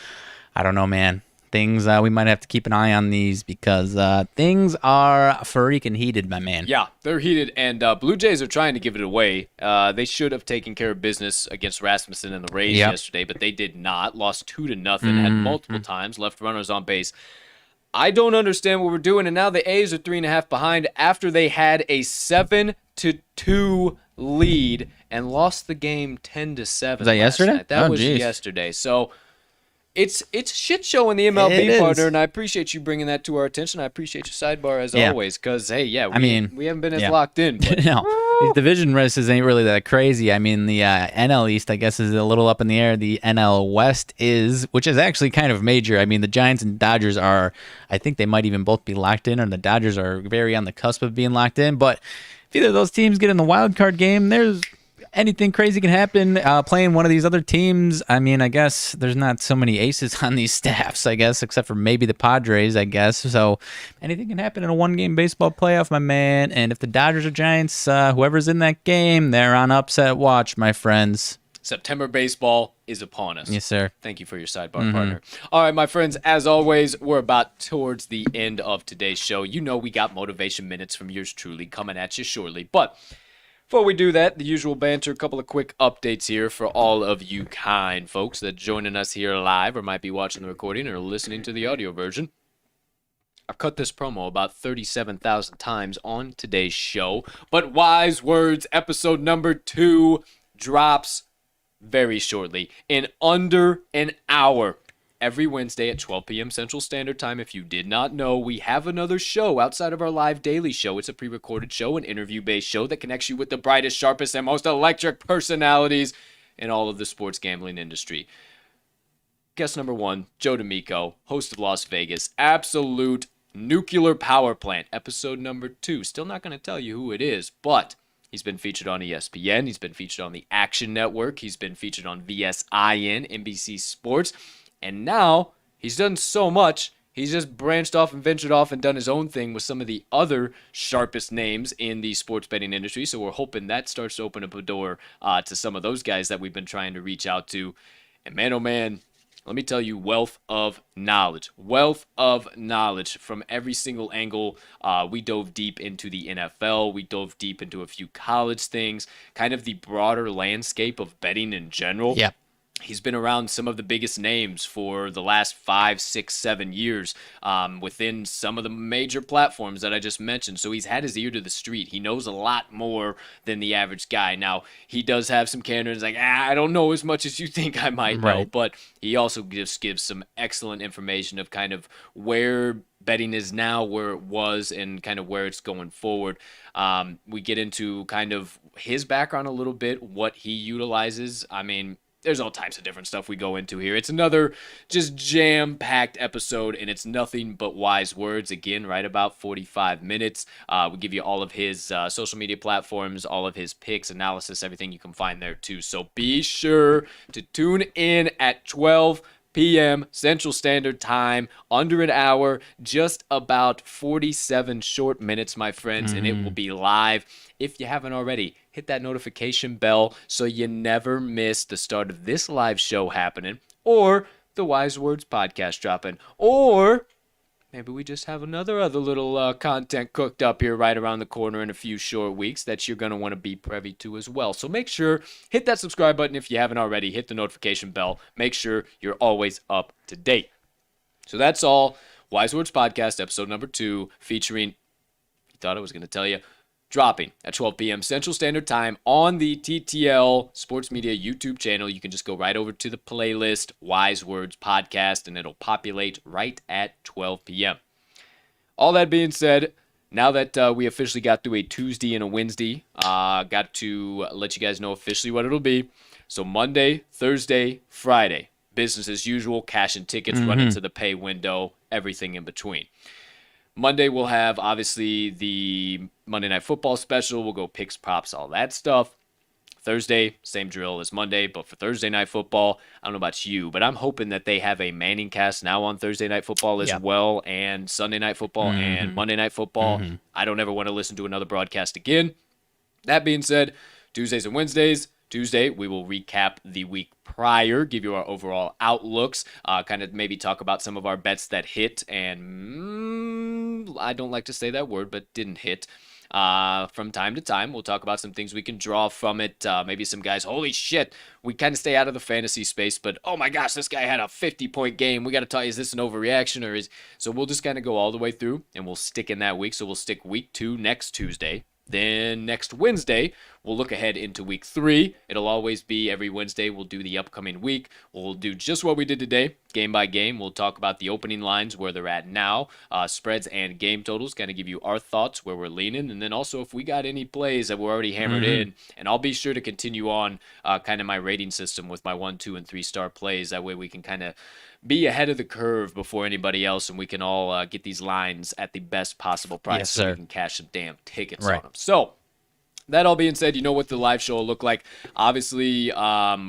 I don't know, man. Things we might have to keep an eye on these because things are freaking heated, my man. Yeah, they're heated, and Blue Jays are trying to give it away. They should have taken care of business against Rasmussen and the Rays yesterday, but they did not. Lost 2-0, had multiple times, left runners on base. I don't understand what we're doing, and now the A's are 3.5 behind after they had a 7-2 lead and lost the game 10-7. Was that yesterday? Night. That was yesterday. So it's shit show in the MLB, partner, and I appreciate you bringing that to our attention. I appreciate your sidebar as always, because, hey, we haven't been as locked in. But no. These division races ain't really that crazy. I mean, the NL East, I guess, is a little up in the air. The NL West which is actually kind of major. I mean, the Giants and Dodgers I think they might even both be locked in, or the Dodgers are very on the cusp of being locked in. But if either of those teams get in the wild card game, there's anything crazy can happen playing one of these other teams. I mean, I guess there's not so many aces on these staffs, I guess, except for maybe the Padres, I guess. So anything can happen in a one-game baseball playoff, my man. And if the Dodgers or Giants, whoever's in that game, they're on upset watch, my friends. September baseball is upon us. Yes, sir. Thank you for your sidebar, partner. All right, my friends, as always, we're about towards the end of today's show. You know we got motivation minutes from yours truly coming at you shortly. But before we do that, the usual banter, a couple of quick updates here for all of you kind folks that are joining us here live or might be watching the recording or listening to the audio version. I've cut this promo about 37,000 times on today's show, but Wise Words episode number 2 drops very shortly, in under an hour. Every Wednesday at 12 p.m. Central Standard Time. If you did not know, we have another show outside of our live daily show. It's a pre-recorded show, an interview-based show that connects you with the brightest, sharpest, and most electric personalities in all of the sports gambling industry. Guest number 1, Joe D'Amico, host of Las Vegas, Absolute Nuclear Power Plant, episode number 2. Still not going to tell you who it is, but he's been featured on ESPN. He's been featured on the Action Network. He's been featured on VSIN, NBC Sports. And now he's done so much, he's just branched off and ventured off and done his own thing with some of the other sharpest names in the sports betting industry. So we're hoping that starts to open up a door to some of those guys that we've been trying to reach out to. And man, oh man, let me tell you, wealth of knowledge from every single angle. We dove deep into the NFL. We dove deep into a few college things, kind of the broader landscape of betting in general. Yeah. He's been around some of the biggest names for the last 5, 6, 7 years within some of the major platforms that I just mentioned. So he's had his ear to the street. He knows a lot more than the average guy. Now, he does have some candor. It's like, I don't know as much as you think I might know. Right. But he also gives some excellent information of kind of where betting is now, where it was, and kind of where it's going forward. We get into kind of his background a little bit, what he utilizes. I mean, there's all types of different stuff we go into here. It's another just jam-packed episode, and it's nothing but wise words. Again, right about 45 minutes. We give you all of his social media platforms, all of his picks, analysis, everything you can find there too. So be sure to tune in at 12 p.m. Central Standard Time, under an hour, just about 47 short minutes, my friends, and it will be live. If you haven't already, hit that notification bell so you never miss the start of this live show happening, or the Wise Words podcast dropping, or maybe we just have other little content cooked up here right around the corner in a few short weeks that you're going to want to be privy to as well. So make sure, hit that subscribe button if you haven't already, hit the notification bell, make sure you're always up to date. So that's all. Wise Words Podcast, episode number 2, featuring, you thought I was going to tell you, dropping at 12 p.m. Central Standard Time on the TTL Sports Media YouTube channel. You can just go right over to the playlist, Wise Words Podcast, and it'll populate right at 12 p.m. All that being said, now that we officially got through a Tuesday and a Wednesday, got to let you guys know officially what it'll be. So Monday, Thursday, Friday, business as usual, cash and tickets, run into the pay window, everything in between. Monday, we'll have, obviously, the Monday Night Football special. We'll go picks, props, all that stuff. Thursday, same drill as Monday, but for Thursday Night Football, I don't know about you, but I'm hoping that they have a Manning cast now on Thursday Night Football as well, and Sunday Night Football and Monday Night Football. I don't ever want to listen to another broadcast again. That being said, Tuesdays and Wednesdays, Tuesday, we will recap the week prior, give you our overall outlooks, kind of maybe talk about some of our bets that hit and I don't like to say that word, but didn't hit. From time to time, we'll talk about some things we can draw from it. Maybe some guys, holy shit, we kind of stay out of the fantasy space, but oh my gosh, this guy had a 50-point game. We got to tell you, is this an overreaction or is... So we'll just kind of go all the way through and we'll stick in that week. So we'll stick week 2 next Tuesday. Then next Wednesday, we'll look ahead into week 3. It'll always be every Wednesday. We'll do the upcoming week. We'll do just what we did today, game by game. We'll talk about the opening lines, where they're at now, spreads and game totals, kind of give you our thoughts, where we're leaning, and then also if we got any plays that we're already hammered in. And I'll be sure to continue on kind of my rating system with my 1, 2, and 3-star plays. That way we can kind of be ahead of the curve before anybody else, and we can all get these lines at the best possible price. Yes, so sir. we can cash some damn tickets on them. So that all being said, you know what the live show will look like. Obviously,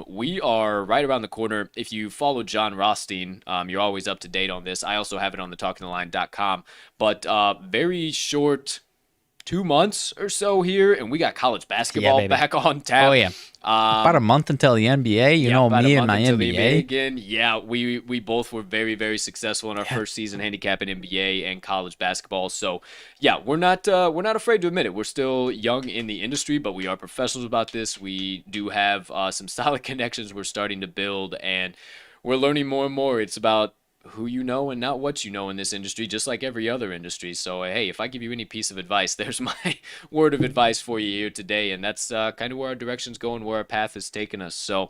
we are right around the corner. If you follow John Rothstein, you're always up to date on this. I also have it on the talkingtheline.com. But very short 2 months or so here, and we got college basketball back on tap. Oh, yeah. About a month until the NBA. You know me and my NBA. Again. Yeah, we both were very, very successful in our first season handicapping NBA and college basketball. So, yeah, we're not afraid to admit it. We're still young in the industry, but we are professionals about this. We do have some solid connections we're starting to build, and we're learning more and more. It's about who you know and not what you know in this industry, just like every other industry. So, hey, if I give you any piece of advice, there's my word of advice for you here today. And that's kind of where our direction's going, where our path is taking us. So,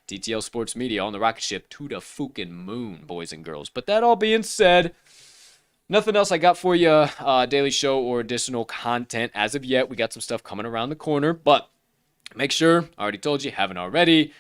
TTL Sports Media on the rocket ship to the fucking moon, boys and girls. But that all being said, nothing else I got for you, daily show or additional content as of yet. We got some stuff coming around the corner, but make sure, I already told you, haven't already,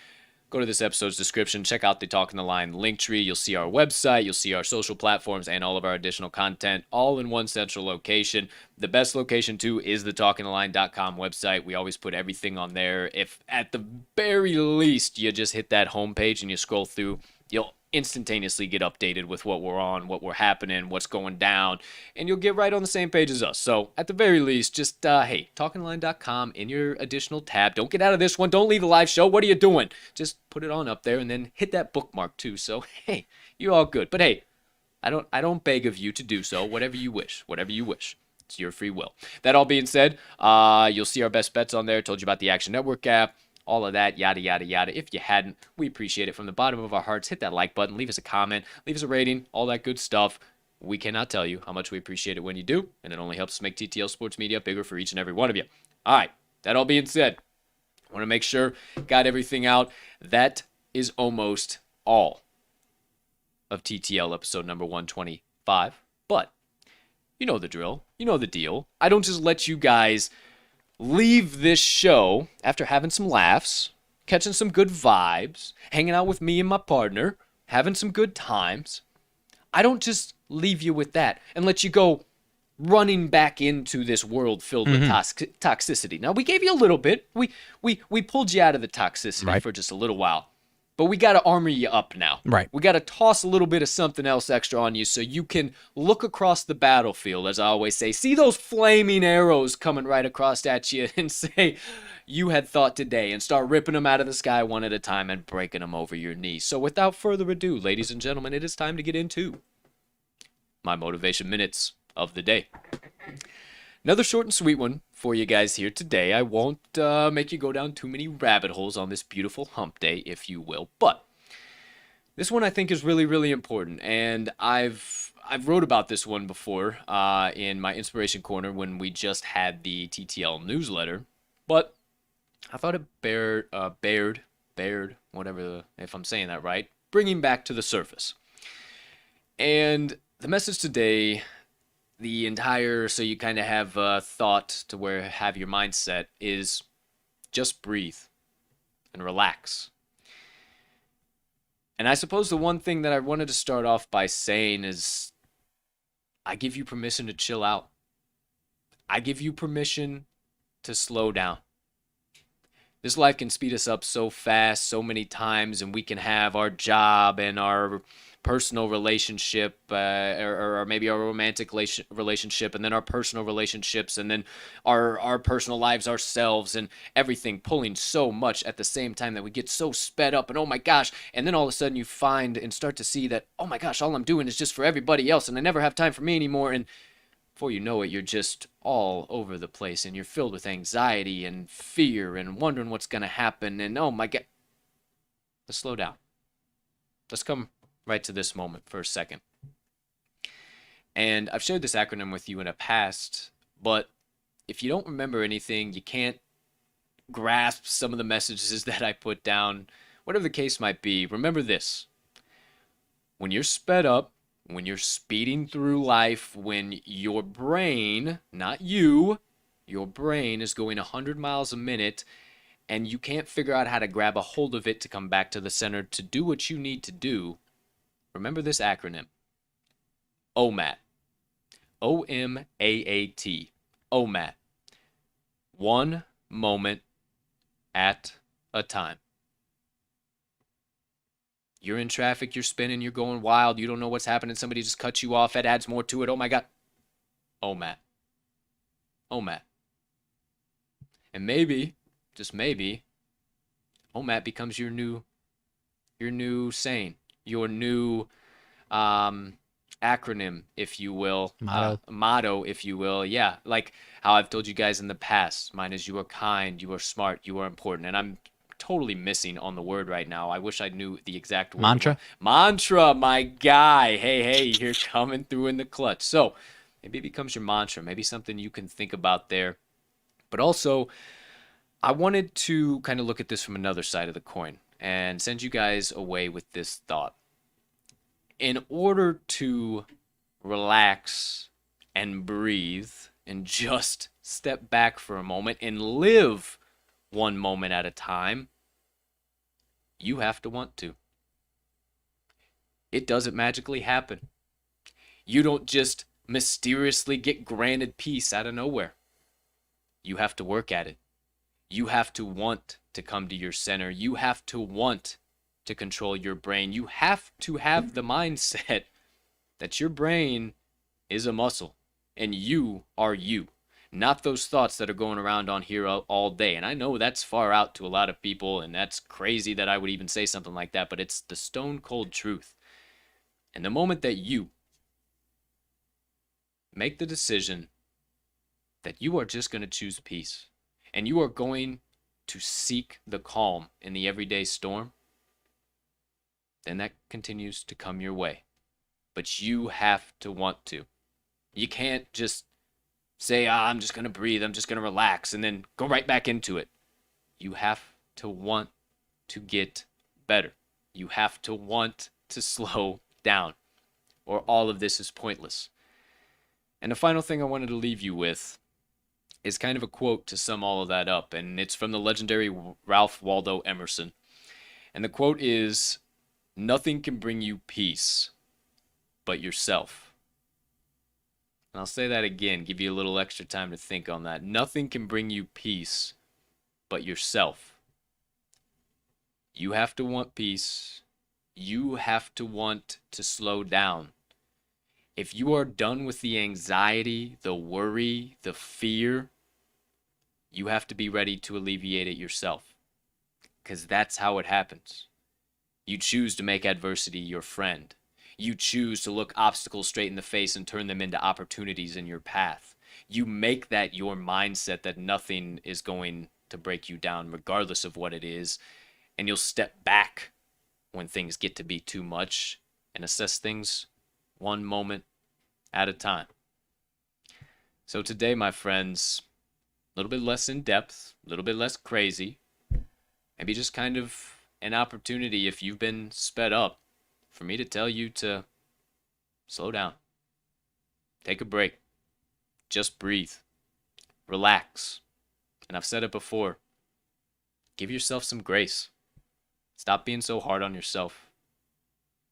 go to this episode's description, check out the Talking the Line link tree. You'll see our website, you'll see our social platforms, and all of our additional content all in one central location. The best location, too, is the talkingtheline.com website. We always put everything on there. If at the very least you just hit that homepage and you scroll through, you'll instantaneously get updated with what we're on, what we're happening, what's going down, and you'll get right on the same page as us. So at the very least, just, hey, talkingtheline.com in your additional tab. Don't get out of this one. Don't leave the live show. What are you doing? Just put it on up there and then hit that bookmark too. So, hey, you're all good. But hey, I don't beg of you to do so. Whatever you wish. It's your free will. That all being said, you'll see our best bets on there. Told you about the Action Network app. All of that, yada, yada, yada. If you hadn't, we appreciate it from the bottom of our hearts. Hit that like button, leave us a comment, leave us a rating, all that good stuff. We cannot tell you how much we appreciate it when you do, and it only helps us make TTL Sports Media bigger for each and every one of you. All right, that all being said, I want to make sure got everything out. That is almost all of TTL episode number 125, but you know the drill. You know the deal. I don't just let you guys leave this show after having some laughs, catching some good vibes, hanging out with me and my partner, having some good times. I don't just leave you with that and let you go running back into this world filled with toxicity. Now, we gave you a little bit. We pulled you out of the toxicity for just a little while. But we got to armor you up now. Right. We got to toss a little bit of something else extra on you so you can look across the battlefield, as I always say. See those flaming arrows coming right across at you and say, you had thought today, and start ripping them out of the sky one at a time and breaking them over your knees. So without further ado, ladies and gentlemen, it is time to get into my motivation minutes of the day. Another short and sweet one for you guys here today. I won't make you go down too many rabbit holes on this beautiful hump day, if you will. But this one I think is really, really important. And I've wrote about this one before in my Inspiration Corner when we just had the TTL newsletter. But I thought it bared, whatever, if I'm saying that right, bringing back to the surface. And the message today, the entire, so you kind of have a thought to where have your mindset, is just breathe and relax. And I suppose the one thing that I wanted to start off by saying is I give you permission to chill out. I give you permission to slow down. This life can speed us up so fast, so many times, and we can have our job and our personal relationship or maybe our romantic relationship and then our personal relationships and then our personal lives ourselves and everything pulling so much at the same time that we get so sped up and oh my gosh, and then all of a sudden you find and start to see that oh my gosh, all I'm doing is just for everybody else and I never have time for me anymore, and before you know it, you're just all over the place and you're filled with anxiety and fear and wondering what's going to happen and oh my God. Let's slow down. Let's come right to this moment for a second. And I've shared this acronym with you in the past, but if you don't remember anything, you can't grasp some of the messages that I put down, whatever the case might be, remember this. When you're sped up, when you're speeding through life, when your brain, not you, your brain is going 100 miles a minute and you can't figure out how to grab a hold of it to come back to the center to do what you need to do, remember this acronym. OMAT. OMAAT. OMAT. One moment at a time. You're in traffic, you're spinning, you're going wild, you don't know what's happening, somebody just cut you off, that adds more to it. Oh my God. OMAT. OMAT. And maybe, just maybe, OMAT becomes your new saying, your new acronym, if you will. Motto, if you will. Yeah, like how I've told you guys in the past. Mine is you are kind, you are smart, you are important. And I'm totally missing on the word right now. I wish I knew the exact word. Mantra, my guy. Hey, you're coming through in the clutch. So maybe it becomes your mantra, maybe something you can think about there. But also, I wanted to kind of look at this from another side of the coin and send you guys away with this thought. In order to relax and breathe and just step back for a moment and live one moment at a time, you have to want to. It doesn't magically happen. You don't just mysteriously get granted peace out of nowhere. You have to work at it. You have to want to come to your center. You have to want to control your brain. You have to have the mindset that your brain is a muscle and you are you, not those thoughts that are going around on here all day. And I know that's far out to a lot of people, and that's crazy that I would even say something like that, but it's the stone cold truth. And the moment that you make the decision that you are just going to choose peace and you are going to seek the calm in the everyday storm, then that continues to come your way. But you have to want to. You can't just say, I'm just going to breathe, I'm just going to relax, and then go right back into it. You have to want to get better. You have to want to slow down, or all of this is pointless. And the final thing I wanted to leave you with is kind of a quote to sum all of that up, and it's from the legendary Ralph Waldo Emerson. And the quote is, "Nothing can bring you peace but yourself." And I'll say that again, give you a little extra time to think on that. Nothing can bring you peace but yourself. You have to want peace. You have to want to slow down. If you are done with the anxiety, the worry, the fear, you have to be ready to alleviate it yourself. Because that's how it happens. You choose to make adversity your friend. You choose to look obstacles straight in the face and turn them into opportunities in your path. You make that your mindset that nothing is going to break you down regardless of what it is. And you'll step back when things get to be too much and assess things one moment at a time. So today, my friends, a little bit less in depth, a little bit less crazy, maybe just kind of an opportunity, if you've been sped up, for me to tell you to slow down, take a break, just breathe, relax. And I've said it before, give yourself some grace. Stop being so hard on yourself.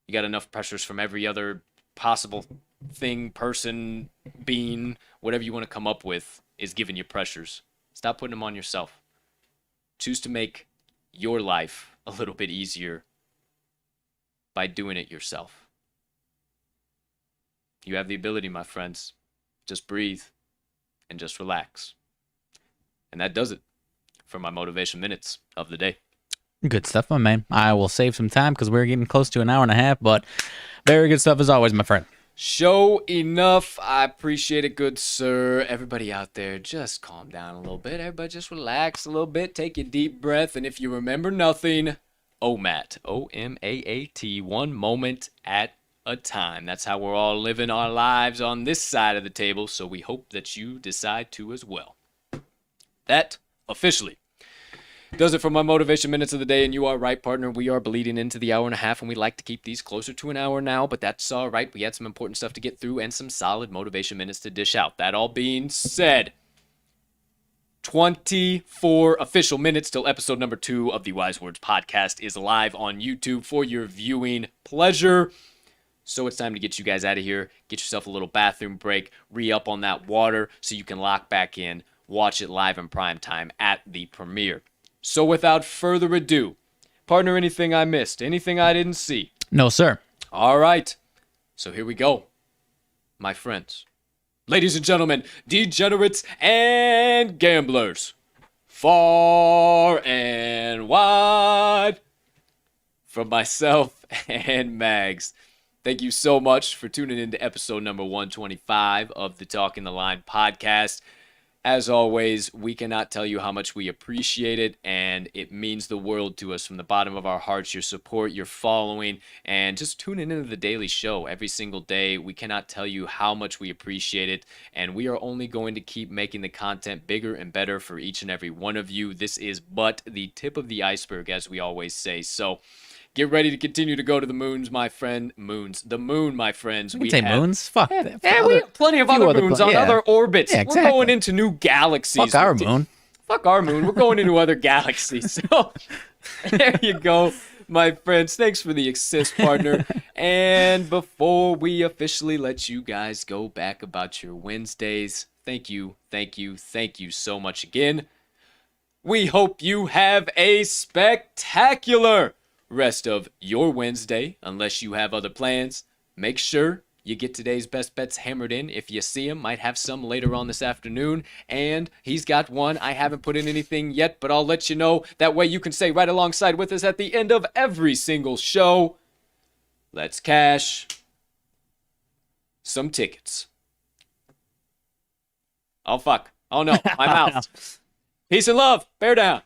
You got enough pressures from every other possible thing, person, being, whatever you want to come up with is giving you pressures. Stop putting them on yourself. Choose to make your life a little bit easier by doing it yourself. You have the ability, my friends. Just breathe and just relax. And that does it for my motivation minutes of the day. Good stuff, my man. I will save some time because we're getting close to an hour and a half, but very good stuff as always, my friend. Show enough. I appreciate it, good sir. Everybody out there, just calm down a little bit. Everybody just relax a little bit. Take a deep breath. And if you remember nothing, OMAT, OMAAT, one moment at a time. That's how we're all living our lives on this side of the table. So we hope that you decide to as well. That officially does it for my motivation minutes of the day. And you are right, partner. We are bleeding into the hour and a half, and we like to keep these closer to an hour now, but that's all right. We had some important stuff to get through and some solid motivation minutes to dish out. That all being said, 24 official minutes till episode number 2 of the Wise Words podcast is live on YouTube for your viewing pleasure. So it's time to get you guys out of here. Get yourself a little bathroom break, re-up on that water so you can lock back in, watch it live in prime time at the premiere. So without further ado, partner, anything I missed? Anything I didn't see? No, sir. All right. So here we go. My friends, ladies and gentlemen, degenerates and gamblers, far and wide, from myself and Mags. Thank you so much for tuning in to episode number 125 of the Talking the Line podcast. As always, we cannot tell you how much we appreciate it, and it means the world to us from the bottom of our hearts, your support, your following, and just tuning into the daily show every single day. We cannot tell you how much we appreciate it, and we are only going to keep making the content bigger and better for each and every one of you. This is but the tip of the iceberg, as we always say. So get ready to continue to go to the moons, my friend. The moon, my friends. We say moons? Fuck that. Yeah, we have plenty of other moons on other orbits. Yeah, exactly. We're going into new galaxies. Fuck our moon. Fuck our moon. We're going into other galaxies. So there you go, my friends. Thanks for the assist, partner. And before we officially let you guys go back about your Wednesdays, thank you so much again. We hope you have a spectacular rest of your Wednesday, unless you have other plans. Make sure you get today's best bets hammered in. If you see him, might have some later on this afternoon, and he's got one. I haven't put in anything yet, but I'll let you know. That way you can say right alongside with us at the end of every single show, let's cash some tickets. Oh, fuck. Oh, no. My mouth. Peace and love. Bear down.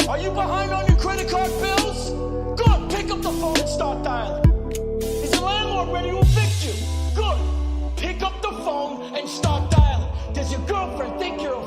Are you behind on your credit card bills? Good, pick up the phone and start dialing. Is the landlord ready to evict you? Good, pick up the phone and start dialing. Does your girlfriend think you're a